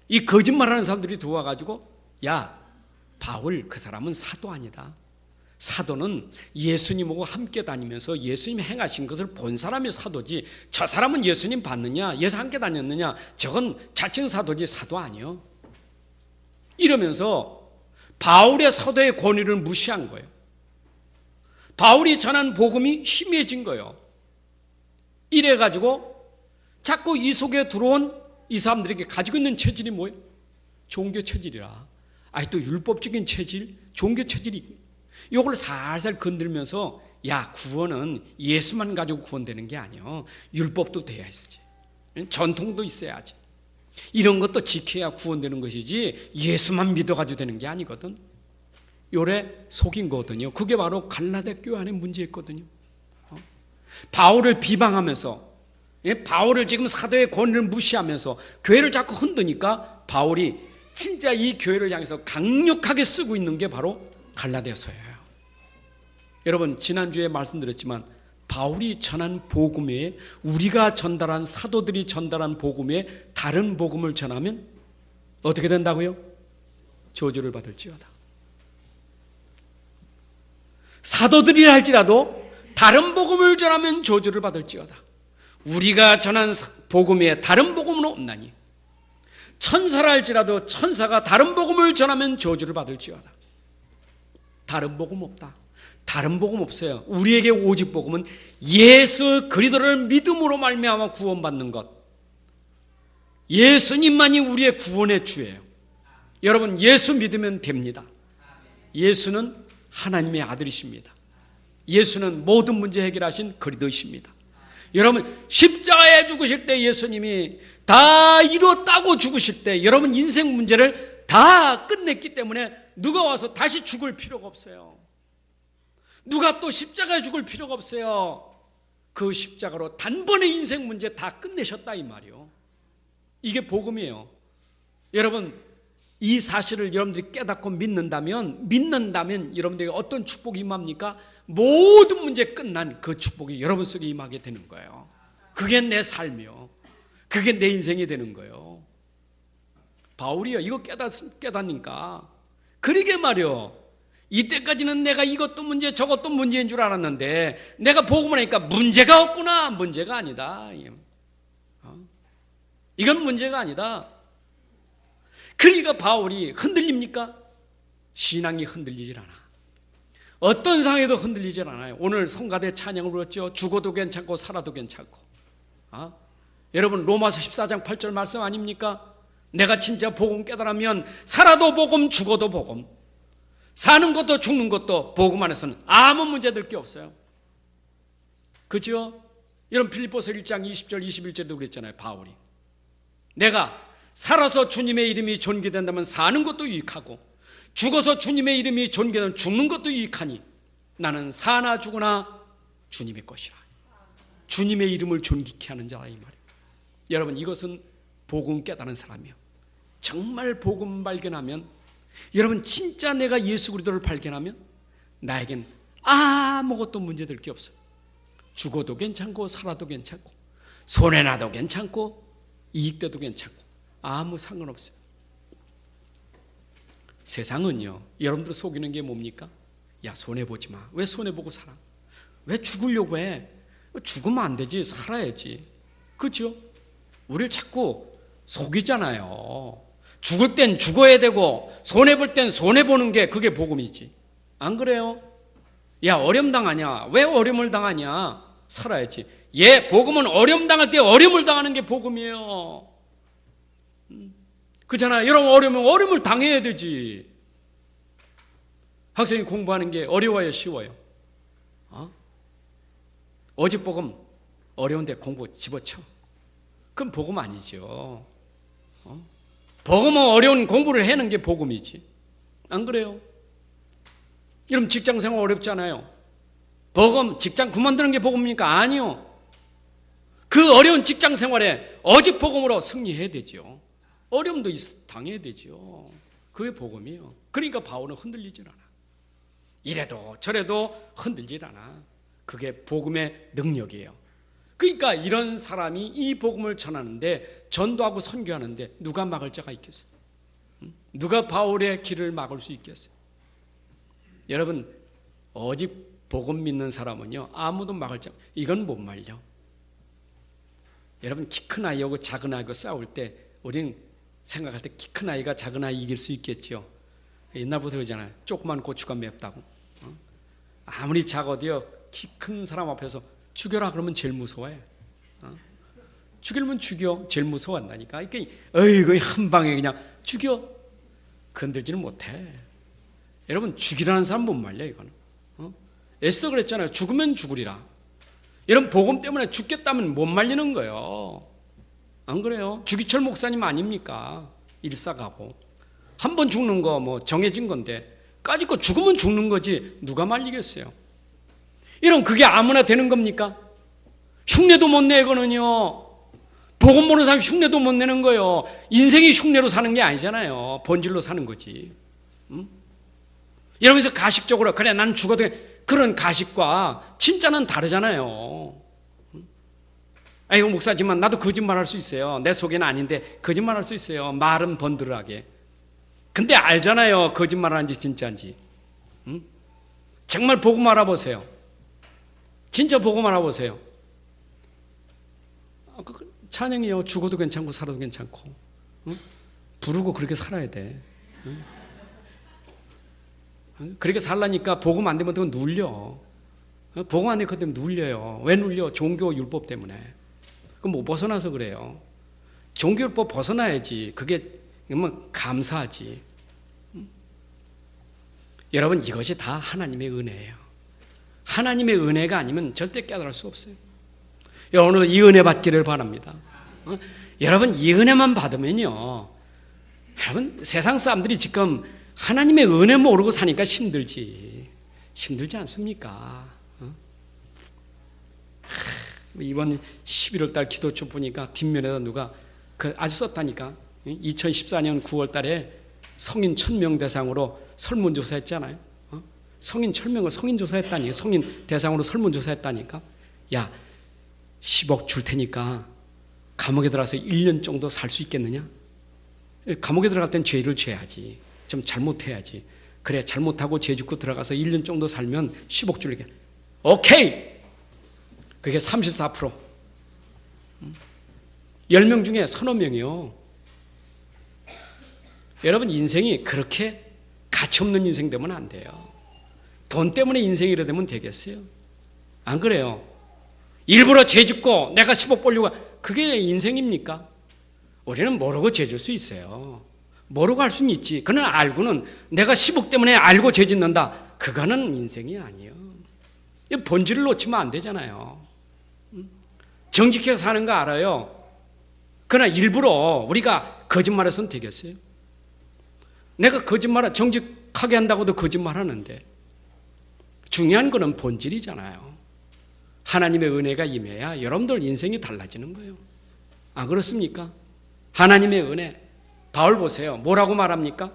이 거짓말하는 사람들이 들어와가지고, 야, 바울 그 사람은 사도 아니다. 사도는 예수님하고 함께 다니면서 예수님이 행하신 것을 본 사람이 사도지, 저 사람은 예수님 봤느냐, 예수 함께 다녔느냐, 저건 자칭 사도지 사도 아니요. 이러면서 바울의 사도의 권위를 무시한 거예요. 바울이 전한 복음이 희미해진 거예요. 이래가지고 자꾸 이 속에 들어온 이 사람들에게 가지고 있는 체질이 뭐예요? 종교 체질이라. 아니 또 율법적인 체질, 종교 체질이, 이걸 살살 건들면서, 야, 구원은 예수만 가지고 구원되는 게 아니에요. 율법도 돼야지, 전통도 있어야지, 이런 것도 지켜야 구원되는 것이지 예수만 믿어가지고 되는 게 아니거든. 요래 속인 거거든요. 그게 바로 갈라디아 교회 안의 문제였거든요. 바울을 비방하면서, 바울을 지금 사도의 권위를 무시하면서 교회를 자꾸 흔드니까 바울이 진짜 이 교회를 향해서 강력하게 쓰고 있는 게 바로 갈라디아서예요. 여러분, 지난주에 말씀드렸지만 바울이 전한 복음 외에, 우리가 전달한, 사도들이 전달한 복음 외에 다른 복음을 전하면 어떻게 된다고요? 저주를 받을지어다. 사도들이라 할지라도 다른 복음을 전하면 저주를 받을지어다. 우리가 전한 복음 외에 다른 복음은 없나니, 천사라 할지라도 천사가 다른 복음을 전하면 저주를 받을지어다. 다른 복음 없다. 다른 복음 없어요. 우리에게 오직 복음은 예수 그리스도를 믿음으로 말미암아 구원받는 것. 예수님만이 우리의 구원의 주예요. 여러분, 예수 믿으면 됩니다. 예수는 하나님의 아들이십니다. 예수는 모든 문제 해결하신 그리스도이십니다. 여러분, 십자가에 죽으실 때 예수님이 다 이뤘다고 죽으실 때 여러분 인생 문제를 다 끝냈기 때문에 누가 와서 다시 죽을 필요가 없어요. 누가 또 십자가에 죽을 필요가 없어요. 그 십자가로 단번에 인생 문제 다 끝내셨다 이 말이요. 이게 복음이에요. 여러분, 이 사실을 여러분들이 깨닫고 믿는다면 여러분들에게 어떤 축복이 임합니까? 모든 문제 끝난 그 축복이 여러분 속에 임하게 되는 거예요. 그게 내 삶이요. 그게 내 인생이 되는 거예요. 바울이요, 이거 깨닫니까 그러게 말이요. 이때까지는 내가 이것도 문제 저것도 문제인 줄 알았는데 내가 복음을 하니까 문제가 없구나. 문제가 아니다. 이건 문제가 아니다. 그러니까 바울이 흔들립니까? 신앙이 흔들리질 않아. 어떤 상황에도 흔들리질 않아요. 오늘 성가대 찬양을 불렀죠. 죽어도 괜찮고 살아도 괜찮고. 여러분, 로마서 14장 8절 말씀 아닙니까? 내가 진짜 복음 깨달으면 살아도 복음, 죽어도 복음. 사는 것도 죽는 것도 복음 안에서는 아무 문제될 게 없어요. 그죠? 이런 빌립보서 1장 20절 21절도 그랬잖아요. 바울이 내가 살아서 주님의 이름이 존귀된다면 사는 것도 유익하고 죽어서 주님의 이름이 존귀되면 죽는 것도 유익하니 나는 사나 죽으나 주님의 것이라. 주님의 이름을 존귀케 하는 자라 이 말이에요. 여러분 이것은 복음 깨달은 사람이요. 정말 복음 발견하면 여러분 진짜 내가 예수 그리스도를 발견하면 나에겐 아무것도 문제될 게 없어요. 죽어도 괜찮고 살아도 괜찮고 손해나도 괜찮고 이익돼도 괜찮고 아무 상관없어요. 세상은요 여러분들 속이는 게 뭡니까? 야 손해보지 마. 왜 손해보고 살아? 왜 죽으려고 해? 죽으면 안 되지. 살아야지. 그렇죠? 우리를 자꾸 속이잖아요. 죽을 땐 죽어야 되고 손해볼 땐 손해보는 게 그게 복음이지. 안 그래요? 야 어려움 당하냐? 왜 어려움을 당하냐? 살아야지. 예, 복음은 어려움 당할 때 어려움을 당하는 게 복음이에요. 그잖아요. 여러분 어려우면 어려움을 당해야 되지. 학생이 공부하는 게 어려워요, 쉬워요? 어집 복음 어려운데 공부 집어쳐. 그럼 복음 아니죠. 복음은 어려운 공부를 해는 게 복음이지. 안 그래요? 여러분 직장생활 어렵잖아요. 복음 직장 그만두는 게 복음입니까? 아니요. 그 어려운 직장생활에 어집 복음으로 승리해야 되죠. 어려움도 당해야 되죠. 그게 복음이에요. 그러니까 바울은 흔들리질 않아. 이래도 저래도 흔들질 않아. 그게 복음의 능력이에요. 그러니까 이런 사람이 이 복음을 전하는데 전도하고 선교하는데 누가 막을 자가 있겠어요? 누가 바울의 길을 막을 수 있겠어요? 여러분 오직 복음 믿는 사람은요 아무도 막을 자 이건 못 말려. 여러분 키 큰 아이하고 작은 아이하고 싸울 때 우리는 생각할 때 키 큰 아이가 작은 아이 이길 수 있겠죠. 옛날부터 그러잖아요. 조그만 고추가 맵다고. 아무리 작아도요 키 큰 사람 앞에서 죽여라 그러면 제일 무서워해. 죽이려면 죽여. 제일 무서워한다니까. 그러니까 어이구 한 방에 그냥 죽여. 건들지는 못해. 여러분 죽이라는 사람 못 말려 이거는. 에스더 그랬잖아요. 죽으면 죽으리라. 여러분 복음 때문에 죽겠다면 못 말리는 거예요. 안 그래요? 주기철 목사님 아닙니까? 일사가고 한 번 죽는 거 뭐 정해진 건데 까짓 거 죽으면 죽는 거지 누가 말리겠어요? 이런 그게 아무나 되는 겁니까? 흉내도 못 내거든요. 복음 보는 사람 흉내도 못 내는 거예요. 인생이 흉내로 사는 게 아니잖아요. 본질로 사는 거지. 이러면서 가식적으로 그래 난 죽어도 그런 가식과 진짜는 다르잖아요. 아이고 목사지만 나도 거짓말할 수 있어요. 내 속에는 아닌데 거짓말할 수 있어요. 말은 번들하게. 근데 알잖아요. 거짓말하는지 진짜인지. 정말 복음 알아보세요. 진짜 복음 알아보세요. 찬양이요. 죽어도 괜찮고 살아도 괜찮고 부르고 그렇게 살아야 돼. 그렇게 살라니까 복음 안 되면 그건 눌려. 복음 안 되면 그것 때문에 눌려요. 왜 눌려? 종교 율법 때문에. 그럼 못 벗어나서 그래요. 종교 율법 벗어나야지. 그게 뭐 감사하지. 여러분 이것이 다 하나님의 은혜예요. 하나님의 은혜가 아니면 절대 깨달을 수 없어요. 오늘 이 은혜 받기를 바랍니다. 여러분 이 은혜만 받으면요. 여러분 세상 사람들이 지금 하나님의 은혜 모르고 사니까 힘들지. 힘들지 않습니까? 이번 11월 달 기도초 보니까 뒷면에다 누가 아주 썼다니까. 2014년 9월 달에 성인 1000명 대상으로 설문조사 했잖아요. 성인 1000명을 성인조사 했다니까. 성인 대상으로 설문조사 했다니까. 야 10억 줄 테니까 감옥에 들어가서 1년 정도 살 수 있겠느냐? 감옥에 들어갈 땐 죄를 져야지. 좀 잘못해야지. 그래 잘못하고 죄 짓고 들어가서 1년 정도 살면 10억 줄게. 오케이. 그게 34%. 10명 중에 서너 명이요. 여러분 인생이 그렇게 가치없는 인생 되면 안 돼요. 돈 때문에 인생이 이래 되면 되겠어요? 안 그래요? 일부러 죄 짓고 내가 10억 벌려고 그게 인생입니까? 우리는 모르고 죄 질 수 있어요. 모르고 할 수는 있지. 그는 알고는 내가 10억 때문에 알고 죄 짓는다. 그거는 인생이 아니에요. 본질을 놓치면 안 되잖아요. 정직하게 사는 거 알아요. 그러나 일부러 우리가 거짓말해서는 되겠어요? 내가 거짓말을 정직하게 한다고도 거짓말하는데 중요한 거는 본질이잖아요. 하나님의 은혜가 임해야 여러분들 인생이 달라지는 거예요. 아, 그렇습니까? 하나님의 은혜. 바울 보세요. 뭐라고 말합니까?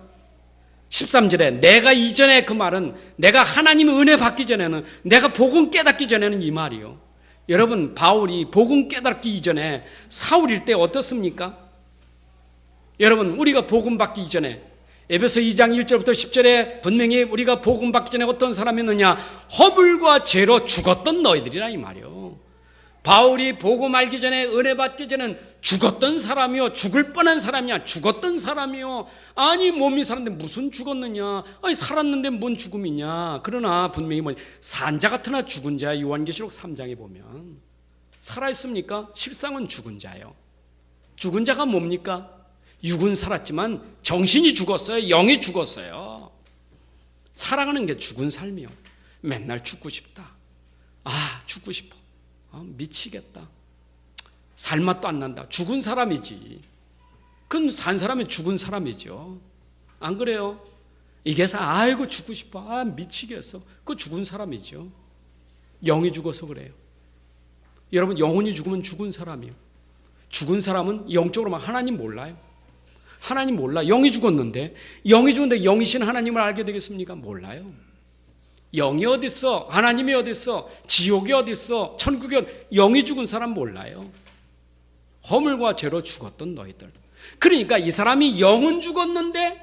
13절에 내가 이전에 그 말은 내가 하나님의 은혜 받기 전에는, 내가 복음 깨닫기 전에는 이 말이요. 여러분, 바울이 복음 깨닫기 이전에 사울일 때 어떻습니까? 여러분, 우리가 복음 받기 이전에 에베소 2장 1절부터 10절에 분명히 우리가 복음 받기 전에 어떤 사람이었느냐? 허물과 죄로 죽었던 너희들이라 이 말이요. 바울이 복음 알기 전에, 은혜 받기 전에는 죽었던 사람이요, 죽을 뻔한 사람이야. 죽었던 사람이요. 아니, 몸이 살았는데 무슨 죽었느냐? 아니, 살았는데 뭔 죽음이냐? 그러나 분명히 산자 같으나 죽은 자야. 요한계시록 3장에 보면 살아있습니까? 실상은 죽은 자예요. 죽은 자가 뭡니까? 육은 살았지만 정신이 죽었어요. 영이 죽었어요. 살아가는 게 죽은 삶이요. 맨날 죽고 싶다. 아, 죽고 싶어. 미치겠다. 살맛도 안 난다. 죽은 사람이지. 그럼 산 사람은 죽은 사람이죠. 안 그래요? 이게 아이고 죽고 싶어. 아, 미치겠어. 그 죽은 사람이죠. 영이 죽어서 그래요. 여러분, 영혼이 죽으면 죽은 사람이요. 죽은 사람은 영적으로만 하나님 몰라요. 하나님 몰라. 영이 죽었는데, 영이 죽었는데 영이신 하나님을 알게 되겠습니까? 몰라요. 영이 어디 있어? 하나님이 어디 있어? 지옥이 어디 있어? 천국이 어디 있어? 영이 죽은 사람 몰라요. 허물과 죄로 죽었던 너희들. 그러니까 이 사람이 영은 죽었는데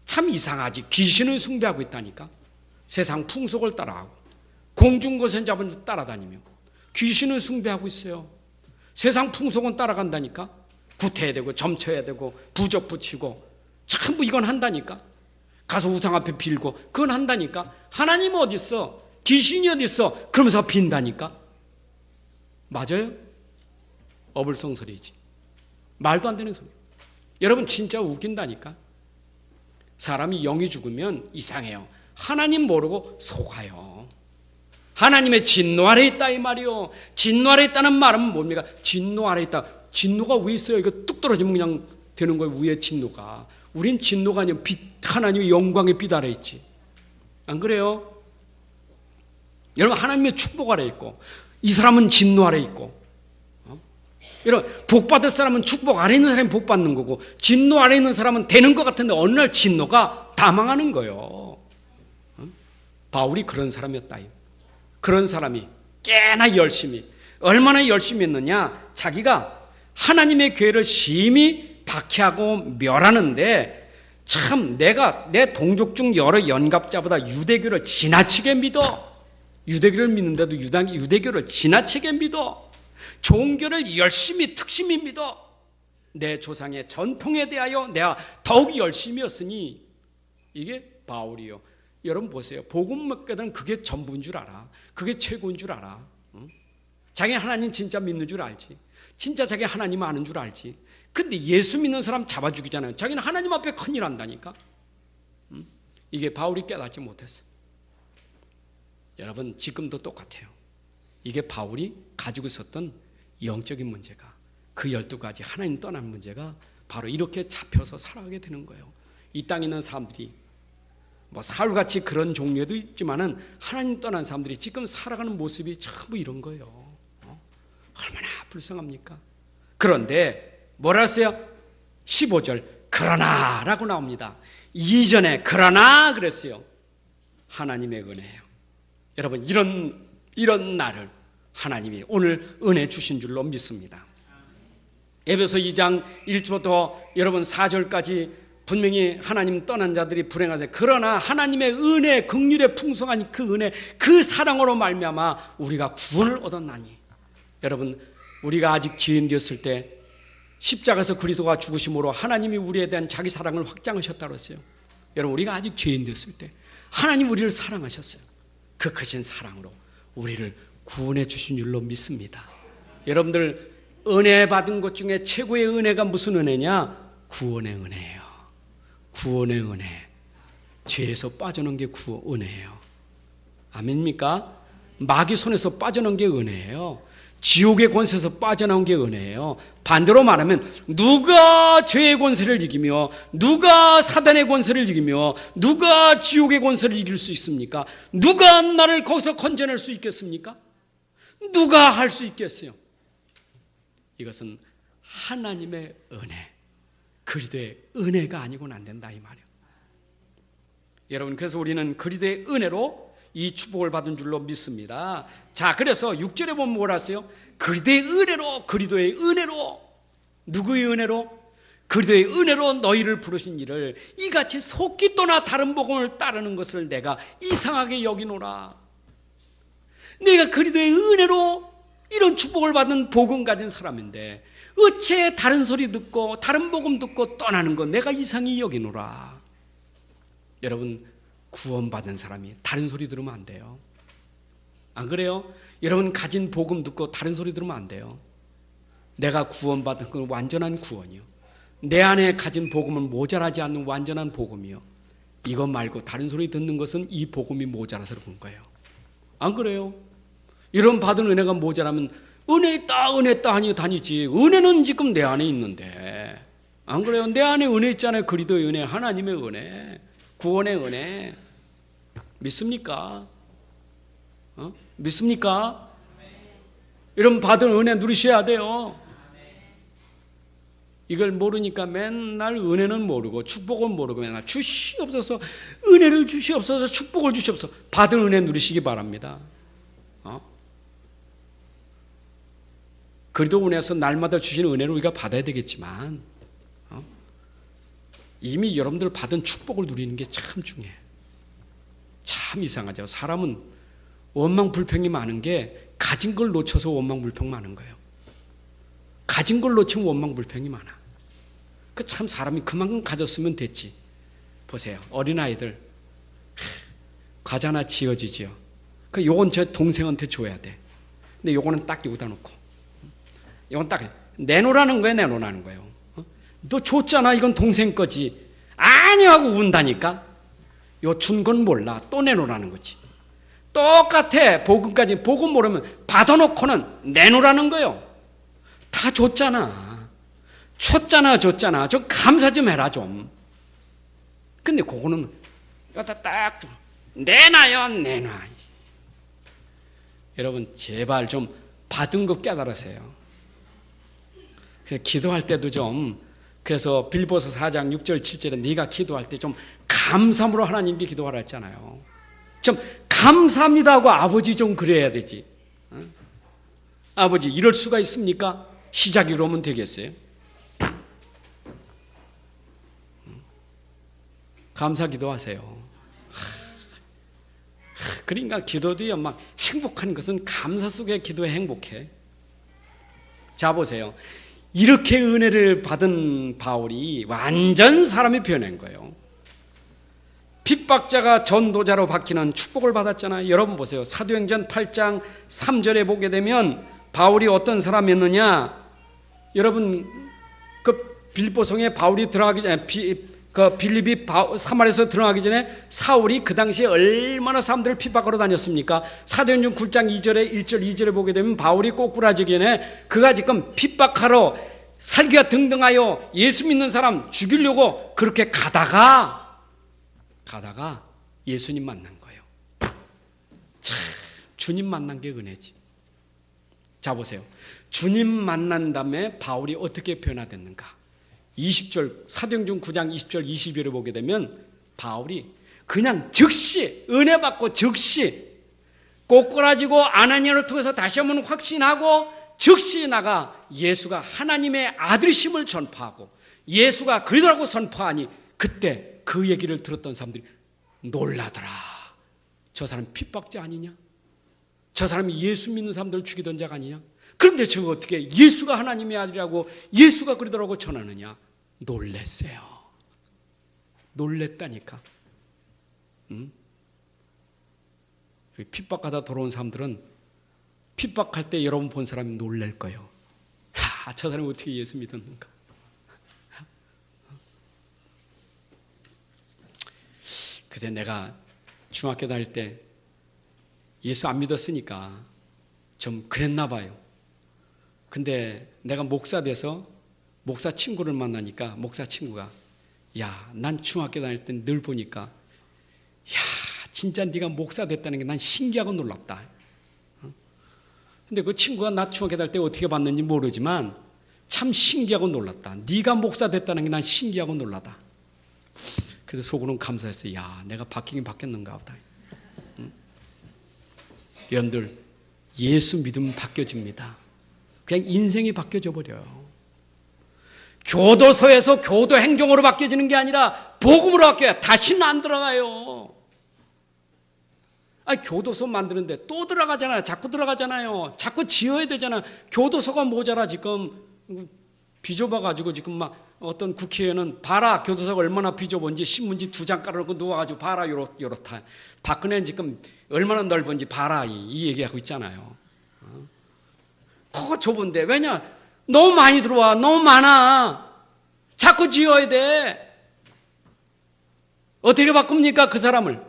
참 이상하지. 귀신을 숭배하고 있다니까. 세상 풍속을 따라하고 공중거센 잡은 따라다니며 귀신을 숭배하고 있어요. 세상 풍속은 따라간다니까. 구태야 되고 점쳐야 되고 부적 붙이고 전부 이건 한다니까. 가서 우상 앞에 빌고 그건 한다니까. 하나님 어디 있어? 귀신이 어디 있어? 그러면서 빈다니까. 맞아요? 어불성설이지. 말도 안 되는 소리. 여러분, 진짜 웃긴다니까. 사람이 영이 죽으면 이상해요. 하나님 모르고 속아요. 하나님의 진노 아래 있다 이 말이요. 진노 아래 있다는 말은 뭡니까? 진노 아래 있다. 진노가 왜 있어요? 이거 뚝 떨어지면 그냥 되는 거예요. 위에 진노가. 우린 진노가 아니라 하나님의 영광의 빛 아래 있지. 안 그래요? 여러분, 하나님의 축복 아래 있고 이 사람은 진노 아래 있고. 여러분, 복 받을 사람은 축복 아래 있는 사람이 복 받는 거고 진노 아래 있는 사람은 되는 것 같은데 어느 날 진노가 다 망하는 거예요. 바울이 그런 사람이었다. 그런 사람이 꽤나 열심히, 얼마나 열심히 했느냐? 자기가 하나님의 교회를 심히 박해하고 멸하는데 참 내가 내 동족 중 여러 연갑자보다 유대교를 지나치게 믿어. 유대교를 믿는데도 유대교를 지나치게 믿어. 종교를 열심히 특심히 믿어. 내 조상의 전통에 대하여 내가 더욱 열심히 했으니 이게 바울이요. 여러분 보세요. 복음 먹게는 그게 전부인 줄 알아. 그게 최고인 줄 알아. 응? 자기 하나님 진짜 믿는 줄 알지. 진짜 자기 하나님 아는 줄 알지. 근데 예수 믿는 사람 잡아 죽이잖아요. 자기는 하나님 앞에 큰일 한다니까. 응? 이게 바울이 깨닫지 못했어. 여러분, 지금도 똑같아요. 이게 바울이 가지고 있었던 영적인 문제가, 그 12가지 하나님 떠난 문제가 바로 이렇게 잡혀서 살아가게 되는 거예요. 이 땅에 있는 사람들이 뭐 사울같이 그런 종류도 있지만은 하나님 떠난 사람들이 지금 살아가는 모습이 전부 이런 거예요. 얼마나 불쌍합니까? 그런데 뭐라 했어요? 15절 그러나 라고 나옵니다. 이전에 그러나 그랬어요. 하나님의 은혜예요. 여러분, 이런 날을 하나님이 오늘 은혜 주신 줄로 믿습니다. 에베소 2장 1절부터 여러분 4절까지 분명히 하나님 떠난 자들이 불행하세요. 그러나 하나님의 은혜, 긍휼의 풍성한 그 은혜, 그 사랑으로 말미암아 우리가 구원을 얻었나니. 여러분, 우리가 아직 죄인 되었을 때 십자가에서 그리스도가 죽으심으로 하나님이 우리에 대한 자기 사랑을 확장하셨다고 했어요. 여러분, 우리가 아직 죄인 되었을 때 하나님 우리를 사랑하셨어요. 그 크신 사랑으로 우리를 구원해 주신 줄로 믿습니다. 여러분들, 은혜 받은 것 중에 최고의 은혜가 무슨 은혜냐? 구원의 은혜예요. 구원의 은혜. 죄에서 빠져난 게 은혜예요. 아멘입니까? 마귀 손에서 빠져난 게 은혜예요. 지옥의 권세에서 빠져나온 게 은혜예요. 반대로 말하면 누가 죄의 권세를 이기며 누가 사단의 권세를 이기며 누가 지옥의 권세를 이길 수 있습니까? 누가 나를 거기서 건져낼 수 있겠습니까? 누가 할 수 있겠어요? 이것은 하나님의 은혜, 그리스도의 은혜가 아니고는 안 된다 이 말이에요. 여러분, 그래서 우리는 그리스도의 은혜로 이 축복을 받은 줄로 믿습니다. 자, 그래서 6절에 보면 뭐라 했어요? 그리스도의 은혜로, 그리스도의 은혜로. 누구의 은혜로? 그리스도의 은혜로 너희를 부르신 이를 이같이 속기 또나 다른 복음을 따르는 것을 내가 이상하게 여기노라. 내가 그리스도의 은혜로 이런 축복을 받은 복음 가진 사람인데 어째 다른 소리 듣고 다른 복음 듣고 떠나는 건 내가 이상히 여기노라. 여러분, 구원받은 사람이 다른 소리 들으면 안 돼요. 안 그래요? 여러분 가진 복음 듣고 다른 소리 들으면 안 돼요. 내가 구원받은 건 완전한 구원이요. 내 안에 가진 복음은 모자라지 않는 완전한 복음이요. 이것 말고 다른 소리 듣는 것은 이 복음이 모자라서 그런 거예요. 안 그래요? 이런 받은 은혜가 모자라면 은혜 있다 하니 다니지. 은혜는 지금 내 안에 있는데. 안 그래요? 내 안에 은혜 있잖아요. 그리스도의 은혜, 하나님의 은혜, 구원의 은혜. 믿습니까? 믿습니까? 이런 받은 은혜 누리셔야 돼요. 이걸 모르니까 맨날 은혜는 모르고 축복은 모르고 맨날 주시옵소서, 은혜를 주시옵소서, 축복을 주시옵소서. 받은 은혜 누리시기 바랍니다. 그리도 은혜에서 날마다 주시는 은혜를 우리가 받아야 되겠지만 이미 여러분들 받은 축복을 누리는 게 참 중요해요. 참 이상하죠. 사람은 원망 불평이 많은 게 가진 걸 놓쳐서 원망 불평 많은 거예요. 가진 걸 놓치면 원망 불평이 많아. 그 참 사람이 그만큼 가졌으면 됐지. 보세요, 어린아이들 과자 하나 지어지지요. 그 요건 저 동생한테 줘야 돼. 근데 요거는 딱 여기다 놓고, 요건 딱 내놓으라는 거예요. 내놓으라는 거예요. 너 줬잖아, 이건 동생 거지. 아니요 하고 운다니까. 요 준 건 몰라. 또 내놓으라는 거지. 똑같아. 복음까지. 복음 모르면 받아놓고는 내놓으라는 거예요. 다 줬잖아. 줬잖아. 좀 감사 좀 해라 좀. 근데 그거는 갖다 딱 내놔요. 내놔. 여러분 제발 좀 받은 거 깨달으세요. 기도할 때도 좀, 그래서 빌보서 4장 6절 7절에 네가 기도할 때 좀 감사함으로 하나님께 기도하라 했잖아요. 좀 감사합니다 하고 아버지 좀 그래야 되지. 아버지 이럴 수가 있습니까? 시작이 그러면 되겠어요? 감사 기도하세요. 그러니까 기도도요, 막 행복한 것은 감사 속에 기도에 행복해. 자 보세요. 이렇게 은혜를 받은 바울이 완전 사람이 변한 거예요. 핍박자가 전도자로 바뀌는 축복을 받았잖아요. 여러분 보세요. 사도행전 8장 3절에 보게 되면 바울이 어떤 사람이었느냐. 여러분 그 빌보성에 바울이 들어가기 전에 빌립이 사마리아에서 들어가기 전에 사울이 그 당시에 얼마나 사람들을 핍박하러 다녔습니까? 사도행전 9장 2절에 1절 2절에 보게 되면 바울이 꼬꾸라지기 전에 그가 지금 핍박하러 살기가 등등하여 예수 믿는 사람 죽이려고 그렇게 가다가 예수님 만난 거예요. 참 주님 만난 게 은혜지. 자 보세요. 주님 만난 다음에 바울이 어떻게 변화됐는가? 20절 사도행전 9장 20절 21절을 보게 되면 바울이 그냥 즉시 은혜 받고 즉시 꼬꾸라지고 아나니아를 통해서 다시 한번 확신하고 즉시 나가 예수가 하나님의 아들이심을 전파하고 예수가 그리스도라고 선포하니 그때 그 얘기를 들었던 사람들이 놀라더라. 저 사람 핍박자 아니냐? 저 사람이 예수 믿는 사람들을 죽이던 자가 아니냐? 그런데 저거 어떻게 예수가 하나님의 아들이라고 예수가 그리스도라고 전하느냐? 놀랬어요. 놀랬다니까. 핍박하다 돌아온 사람들은 핍박할 때 여러분 본 사람이 놀랄 거예요. 저 사람이 어떻게 예수 믿었는가? 그래서 내가 중학교 다닐 때 예수 안 믿었으니까 좀 그랬나 봐요. 근데 내가 목사 돼서 목사 친구를 만나니까 목사 친구가 야, 난 중학교 다닐 때 늘 보니까 야, 진짜 네가 목사 됐다는 게 난 신기하고 놀랍다. 근데 그 친구가 나 중학교 다닐 때 어떻게 봤는지 모르지만 참 신기하고 놀랐다. 네가 목사 됐다는 게 난 신기하고 놀라다. 그래서 속으로는 감사했어요. 야, 내가 바뀌긴 바뀌었는가 보다. 여러분들, 예수 믿으면 바뀌어집니다. 그냥 인생이 바뀌어져 버려요. 교도소에서 교도 행정으로 바뀌어지는 게 아니라 복음으로 바뀌어요. 다시는 안 들어가요. 교도소 만드는데 또 들어가잖아요. 자꾸 들어가잖아요. 자꾸 지어야 되잖아요. 교도소가 모자라 지금 비좁아가지고 지금 막 어떤 국회의원은 봐라 교도소가 얼마나 비좁은지 신문지 2장 깔아놓고 누워가지고 봐라 요렇다. 박근혜는 지금 얼마나 넓은지 봐라 이 얘기하고 있잖아요. 그거 좁은데 왜냐? 너무 많이 들어와. 너무 많아. 자꾸 지어야 돼. 어떻게 바꿉니까 그 사람을?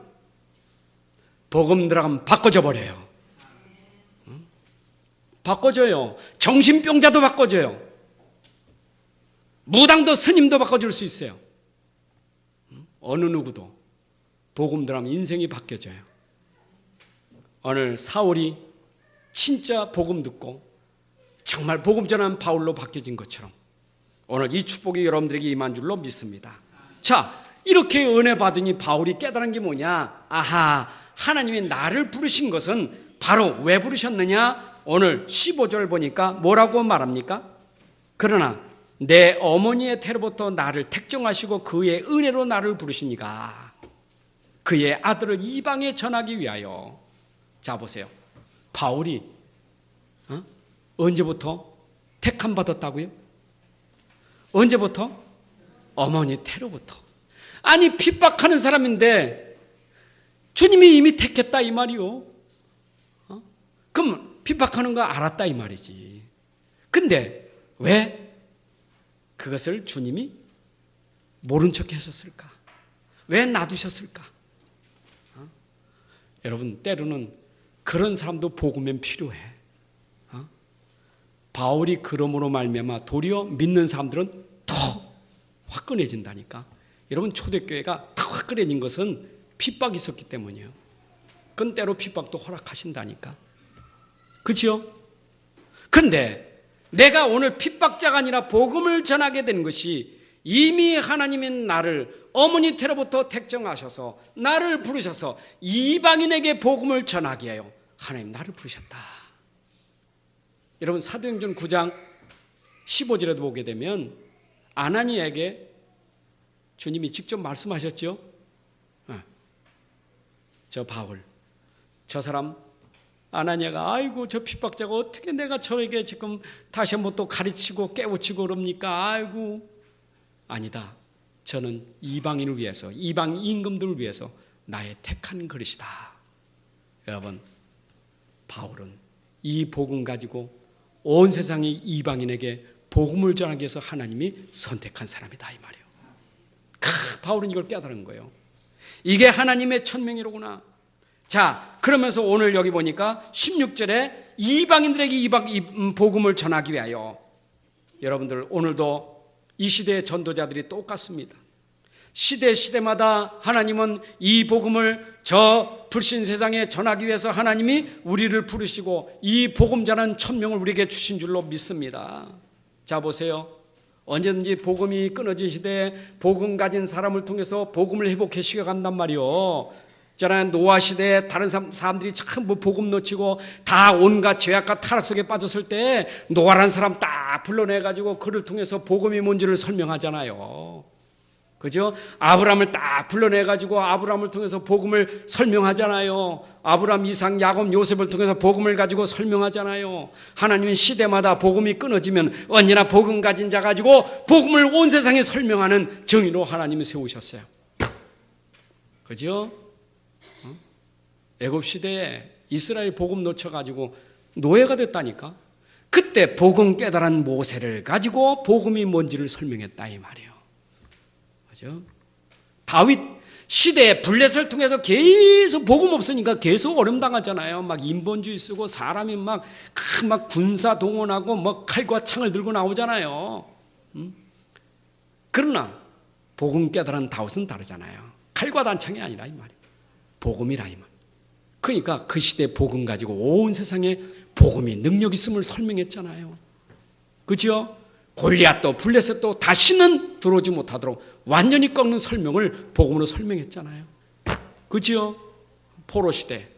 복음 들어가면 바꿔져 버려요. 바꿔줘요. 정신병자도 바꿔줘요. 무당도 스님도 바꿔줄 수 있어요. 어느 누구도 복음 들어가면 인생이 바뀌어져요. 오늘 사울이 진짜 복음 듣고 정말 복음 전하는 바울로 바뀌어진 것처럼 오늘 이 축복이 여러분들에게 임한 줄로 믿습니다. 자, 이렇게 은혜 받으니 바울이 깨달은 게 뭐냐? 아하, 하나님이 나를 부르신 것은 바로 왜 부르셨느냐? 오늘 15절 보니까 뭐라고 말합니까? 그러나 내 어머니의 태로부터 나를 택정하시고 그의 은혜로 나를 부르시니까 그의 아들을 이방에 전하기 위하여. 자 보세요. 바울이 언제부터 택함 받았다고요? 언제부터? 어머니 태로부터. 아니 핍박하는 사람인데 주님이 이미 택했다 이 말이요. 그럼 핍박하는 거 알았다 이 말이지. 근데 왜 그것을 주님이 모른 척 하셨을까? 왜 놔두셨을까? 여러분 때로는 그런 사람도 복음엔 필요해. 바울이 그러므로 말미암아 도리어 믿는 사람들은 더 화끈해진다니까. 여러분 초대교회가 더 화끈해진 것은 핍박이 있었기 때문이에요. 그건 때로 핍박도 허락하신다니까. 그렇죠? 그런데 내가 오늘 핍박자가 아니라 복음을 전하게 된 것이 이미 하나님이 나를 어머니 태로부터 택정하셔서 나를 부르셔서 이방인에게 복음을 전하게 하여 하나님 나를 부르셨다. 여러분 사도행전 9장 15절에도 보게 되면 아나니에게 주님이 직접 말씀하셨죠. 저 바울, 저 사람 아나니아가 아이고 저 핍박자가 어떻게 내가 저에게 지금 다시 한번 또 가르치고 깨우치고 그럽니까? 아이고 아니다. 저는 이방인을 위해서 이방 임금들을 위해서 나의 택한 그릇이다. 여러분 바울은 이 복음 가지고 온 세상의 이방인에게 복음을 전하기 위해서 하나님이 선택한 사람이다 이 말이에요. 바울은 이걸 깨달은 거예요. 이게 하나님의 천명이로구나. 자, 그러면서 오늘 여기 보니까 16절에 이방인들에게 이 복음을 전하기 위하여. 여러분들 오늘도 이 시대의 전도자들이 똑같습니다. 시대마다 하나님은 이 복음을 저 불신 세상에 전하기 위해서 하나님이 우리를 부르시고 이 복음 전하는 천명을 우리에게 주신 줄로 믿습니다. 자 보세요. 언제든지 복음이 끊어진 시대에 복음 가진 사람을 통해서 복음을 회복해 시켜간단 말이요. 있잖아요. 노아 시대에 다른 사람들이 참 복음 놓치고 다 온갖 죄악과 타락 속에 빠졌을 때 노아라는 사람 딱 불러내가지고 그를 통해서 복음이 뭔지를 설명하잖아요. 그죠? 아브라함을 딱 불러내가지고 아브라함을 통해서 복음을 설명하잖아요. 아브라함, 이삭, 야곱, 요셉을 통해서 복음을 가지고 설명하잖아요. 하나님은 시대마다 복음이 끊어지면 언제나 복음 가진 자 가지고 복음을 온 세상에 설명하는 정의로 하나님이 세우셨어요. 그죠? 애굽 시대에 이스라엘 복음 놓쳐가지고 노예가 됐다니까. 그때 복음 깨달은 모세를 가지고 복음이 뭔지를 설명했다 이 말이에요. 그죠? 다윗 시대의 블레셋을 통해서 계속 복음 없으니까 계속 어려움 당하잖아요. 막 인본주의 쓰고 사람이 막 군사 동원하고 뭐 칼과 창을 들고 나오잖아요. 그러나 복음 깨달은 다윗은 다르잖아요. 칼과 단창이 아니라 이 말이에요. 복음이라 이 말. 그러니까 그 시대 복음 가지고 온 세상에 복음이 능력 있음을 설명했잖아요. 그렇죠? 골리앗도 블레셋도 다시는 들어오지 못하도록 완전히 꺾는 설명을 복음으로 설명했잖아요. 그렇죠? 포로 시대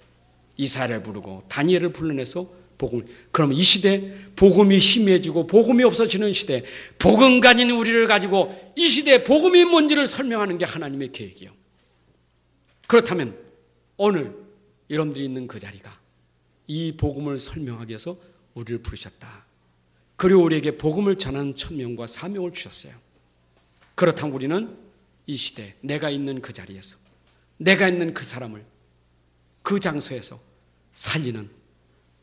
이사야를 부르고 다니엘을 불러내서 복음을. 그러면 이 시대 복음이 희미해지고 복음이 없어지는 시대, 복음 가진 우리를 가지고 이 시대에 복음이 뭔지를 설명하는 게 하나님의 계획이에요. 그렇다면 오늘 여러분들이 있는 그 자리가 이 복음을 설명하기 위해서 우리를 부르셨다. 그리고 우리에게 복음을 전하는 천명과 사명을 주셨어요. 그렇다면 우리는 이 시대 내가 있는 그 자리에서 내가 있는 그 사람을 그 장소에서 살리는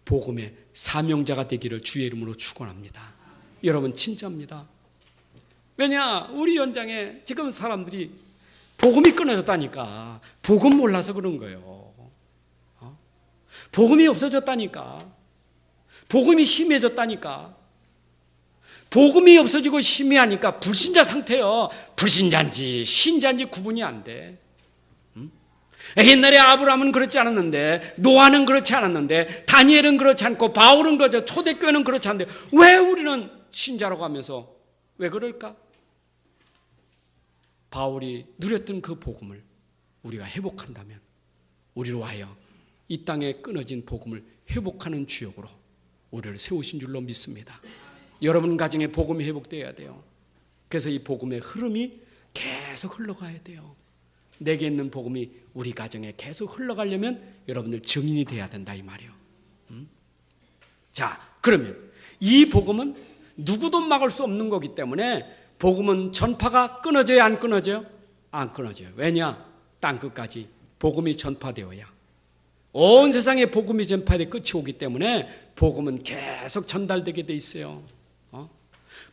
복음의 사명자가 되기를 주의 이름으로 축원합니다. 여러분 진짜입니다. 왜냐? 우리 현장에 지금 사람들이 복음이 끊어졌다니까. 복음 몰라서 그런 거예요. 복음이 없어졌다니까. 복음이 희미해졌다니까. 복음이 없어지고 희미하니까 불신자 상태예요. 불신자인지 신자인지 구분이 안 돼. 옛날에 아브라함은 그렇지 않았는데, 노아는 그렇지 않았는데, 다니엘은 그렇지 않고, 바울은 그렇죠. 초대교회는 그렇지 않은데 왜 우리는 신자라고 하면서 왜 그럴까? 바울이 누렸던 그 복음을 우리가 회복한다면 우리로 하여 이 땅에 끊어진 복음을 회복하는 주역으로 우리를 세우신 줄로 믿습니다. 여러분 가정에 복음이 회복되어야 돼요. 그래서 이 복음의 흐름이 계속 흘러가야 돼요. 내게 있는 복음이 우리 가정에 계속 흘러가려면 여러분들 증인이 돼야 된다 이 말이에요. 자, 그러면 이 복음은 누구도 막을 수 없는 거기 때문에 복음은 전파가 끊어져야 안 끊어져요? 안 끊어져요. 왜냐? 땅끝까지 복음이 전파되어야 온 세상에 복음이 전파돼 끝이 오기 때문에 복음은 계속 전달되게 돼 있어요.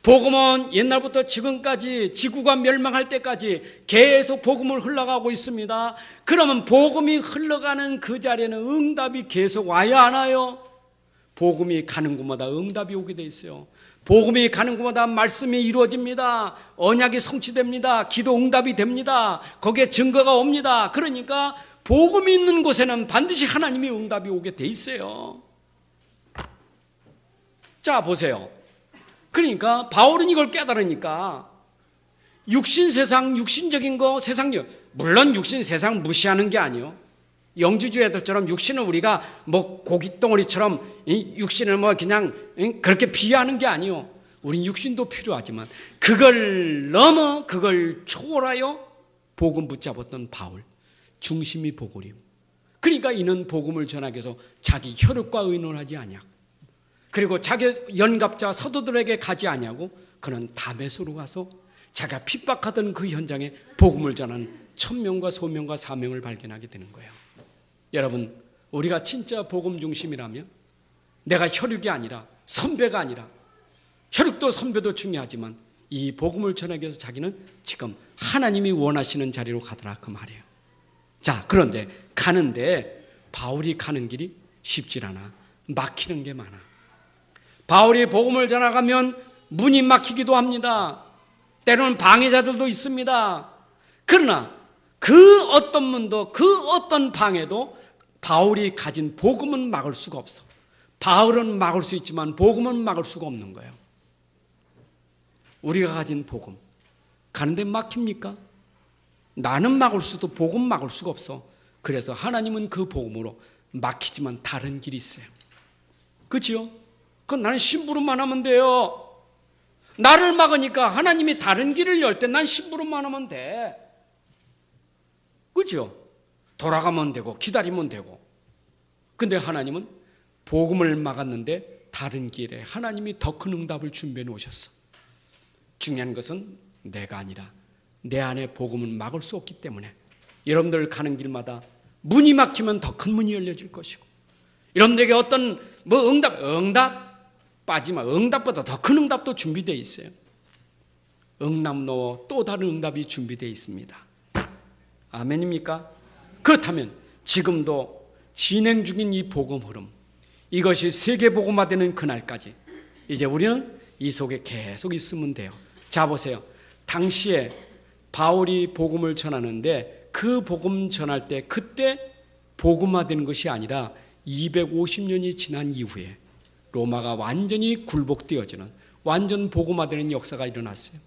복음은 옛날부터 지금까지 지구가 멸망할 때까지 계속 복음을 흘러가고 있습니다. 그러면 복음이 흘러가는 그 자리에는 응답이 계속 와야 하나요? 복음이 가는 곳마다 응답이 오게 돼 있어요. 복음이 가는 곳마다 말씀이 이루어집니다. 언약이 성취됩니다. 기도 응답이 됩니다. 거기에 증거가 옵니다. 그러니까 복음이 있는 곳에는 반드시 하나님의 응답이 오게 돼 있어요. 자, 보세요. 그러니까 바울은 이걸 깨달으니까 육신 세상, 육신적인 거, 세상력, 물론 육신 세상 무시하는 게 아니에요. 영주주 애들처럼 육신을 우리가 뭐 고깃덩어리처럼 육신을 뭐 그냥 그렇게 비하하는 게 아니에요. 우린 육신도 필요하지만 그걸 넘어 그걸 초월하여 복음 붙잡았던 바울, 중심이 복음이요. 그러니까 이는 복음을 전하기 위해서 자기 혈육과 의논을 하지 아니하고, 그리고 자기 연갑자 사도들에게 가지 아니하고 그는 다메섹으로 가서 자기가 핍박하던 그 현장에 복음을 전하는 천명과 소명과 사명을 발견하게 되는 거예요. 여러분, 우리가 진짜 복음 중심이라면 내가 혈육이 아니라 선배가 아니라, 혈육도 선배도 중요하지만 이 복음을 전하기 위해서 자기는 지금 하나님이 원하시는 자리로 가더라 그 말이에요. 자, 그런데 가는데 바울이 가는 길이 쉽질 않아. 막히는 게 많아. 바울이 복음을 전하가면 문이 막히기도 합니다. 때로는 방해자들도 있습니다. 그러나 그 어떤 문도 그 어떤 방해도 바울이 가진 복음은 막을 수가 없어. 바울은 막을 수 있지만 복음은 막을 수가 없는 거예요. 우리가 가진 복음 가는데 막힙니까? 나는 막을 수도 복음 막을 수가 없어. 그래서 하나님은 그 복음으로 막히지만 다른 길이 있어요. 그렇죠? 그건 나는 심부름만 하면 돼요. 나를 막으니까 하나님이 다른 길을 열 때 난 심부름만 하면 돼. 그렇죠? 돌아가면 되고 기다리면 되고. 근데 하나님은 복음을 막았는데 다른 길에 하나님이 더 큰 응답을 준비해 놓으셨어. 중요한 것은 내가 아니라 내 안에 복음은 막을 수 없기 때문에 여러분들 가는 길마다 문이 막히면 더 큰 문이 열려질 것이고, 여러분들에게 어떤 응답 빠지마. 응답보다 더 큰 응답도 준비되어 있어요. 응답 넣어 또 다른 응답이 준비되어 있습니다. 아멘입니까? 그렇다면 지금도 진행 중인 이 복음 흐름, 이것이 세계 복음화되는 그날까지 이제 우리는 이 속에 계속 있으면 돼요. 자, 보세요. 당시에 바울이 복음을 전하는데 그 복음 전할 때 그때 복음화되는 것이 아니라 250년이 지난 이후에 로마가 완전히 굴복되어지는 완전 복음화되는 역사가 일어났어요.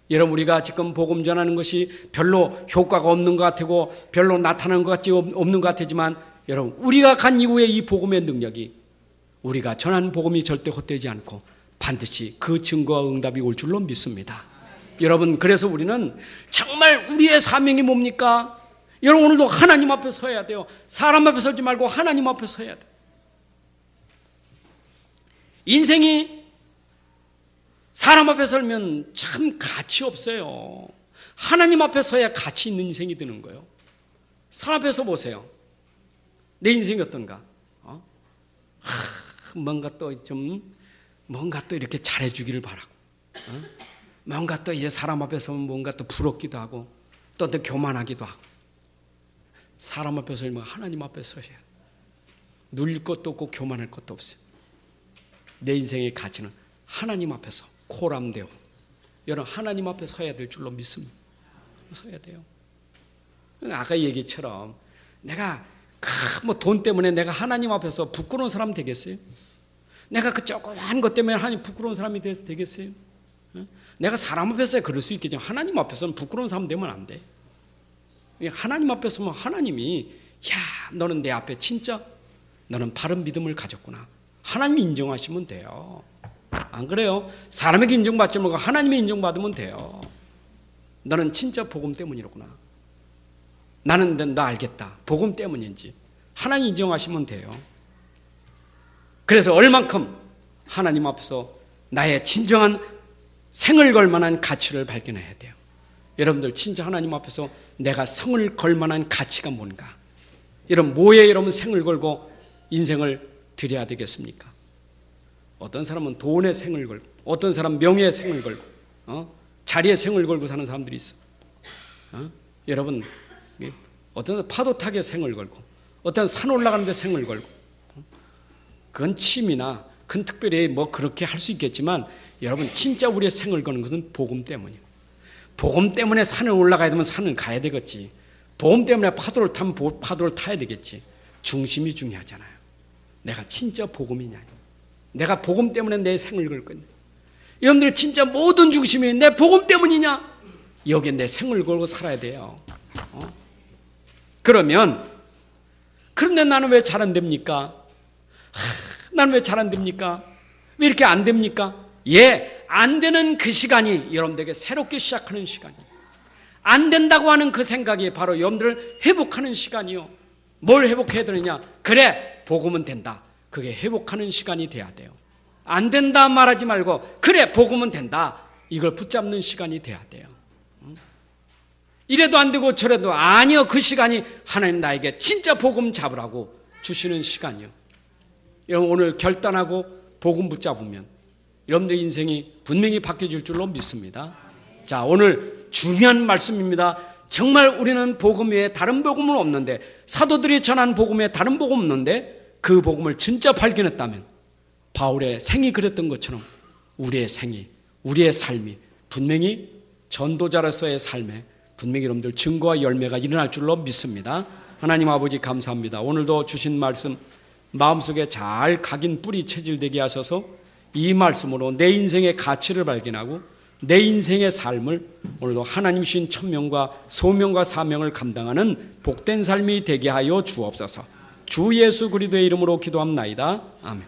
여러분, 우리가 지금 복음 전하는 것이 별로 효과가 없는 것 같고 별로 나타나는 것 같지 없는 것 같지만 여러분, 우리가 간 이후에 이 복음의 능력이 우리가 전하는 복음이 절대 헛되지 않고 반드시 그 증거와 응답이 올 줄로 믿습니다. 여러분, 그래서 우리는 정말 우리의 사명이 뭡니까? 여러분, 오늘도 하나님 앞에 서야 돼요. 사람 앞에 서지 말고 하나님 앞에 서야 돼요. 인생이 사람 앞에 설면 참 가치 없어요. 하나님 앞에 서야 가치 있는 인생이 되는 거예요. 사람 앞에 서 보세요. 내 인생이 어떤가? 뭔가 또 이렇게 잘해주기를 바라고, 뭔가 또 이제 사람 앞에 서면 뭔가 또 부럽기도 하고 또 교만하기도 하고. 사람 앞에 서면 하나님 앞에 서셔야 돼요. 눌릴 것도 없고 교만할 것도 없어요. 내 인생의 가치는 하나님 앞에서 코람되어 여러분, 하나님 앞에 서야 될 줄로 믿습니다. 서야 돼요. 아까 얘기처럼 내가 돈 때문에 내가 하나님 앞에서 부끄러운 사람 되겠어요? 내가 그 조그만 것 때문에 하나님 부끄러운 사람이 되겠어요? 내가 사람 앞에서야 그럴 수 있겠지만 하나님 앞에서는 부끄러운 사람 되면 안 돼. 하나님 앞에 서면 하나님이 야, 너는 내 앞에 진짜 너는 바른 믿음을 가졌구나. 하나님이 인정하시면 돼요. 안 그래요? 사람에게 인정받지 말고 하나님이 인정받으면 돼요. 너는 진짜 복음 때문이로구나. 나는 너 알겠다. 복음 때문인지 하나님 인정하시면 돼요. 그래서 얼만큼 하나님 앞에서 나의 진정한 생을 걸 만한 가치를 발견해야 돼요. 여러분들, 진짜 하나님 앞에서 내가 성을 걸 만한 가치가 뭔가? 여러분, 뭐에 여러분 생을 걸고 인생을 드려야 되겠습니까? 어떤 사람은 돈에 생을 걸고, 어떤 사람은 명예에 생을 걸고, 자리에 생을 걸고 사는 사람들이 있어. 여러분, 어떤 사람은 파도 타기에 생을 걸고, 어떤 산 올라가는 데 생을 걸고, 그건 취미나 그건 특별히 뭐 그렇게 할 수 있겠지만 여러분, 진짜 우리의 생을 거는 것은 복음 때문이에요. 복음 때문에 산을 올라가야 되면 산을 가야 되겠지. 복음 때문에 파도를 타면 파도를 타야 되겠지. 중심이 중요하잖아요. 내가 진짜 복음이냐, 내가 복음 때문에 내 생을 걸 건데, 여러분들이 진짜 모든 중심이 내 복음 때문이냐, 여기에 내 생을 걸고 살아야 돼요. 그런데 나는 왜 잘 안 됩니까? 나는 왜 잘 안 됩니까? 왜 이렇게 안 됩니까? 안 되는 그 시간이 여러분들에게 새롭게 시작하는 시간이에요. 안 된다고 하는 그 생각이 바로 여러분들을 회복하는 시간이요. 뭘 회복해야 되느냐? 그래, 복음은 된다. 그게 회복하는 시간이 돼야 돼요. 안 된다 말하지 말고 그래, 복음은 된다. 이걸 붙잡는 시간이 돼야 돼요. 이래도 안 되고 저래도 아니요. 그 시간이 하나님 나에게 진짜 복음 잡으라고 주시는 시간이요. 여러분, 오늘 결단하고 복음 붙잡으면 여러분들의 인생이 분명히 바뀌어질 줄로 믿습니다. 자, 오늘 중요한 말씀입니다. 정말 우리는 복음 외에 다른 복음은 없는데, 사도들이 전한 복음 외에 다른 복음 없는데 그 복음을 진짜 발견했다면 바울의 생이 그랬던 것처럼 우리의 생이, 우리의 삶이 분명히 전도자로서의 삶에 분명히 여러분들 증거와 열매가 일어날 줄로 믿습니다. 하나님 아버지, 감사합니다. 오늘도 주신 말씀 마음속에 잘 각인 뿌리 체질되게 하셔서 이 말씀으로 내 인생의 가치를 발견하고 내 인생의 삶을 오늘도 하나님 주신 천명과 소명과 사명을 감당하는 복된 삶이 되게 하여 주옵소서. 주 예수 그리스도의 이름으로 기도합나이다. 아멘.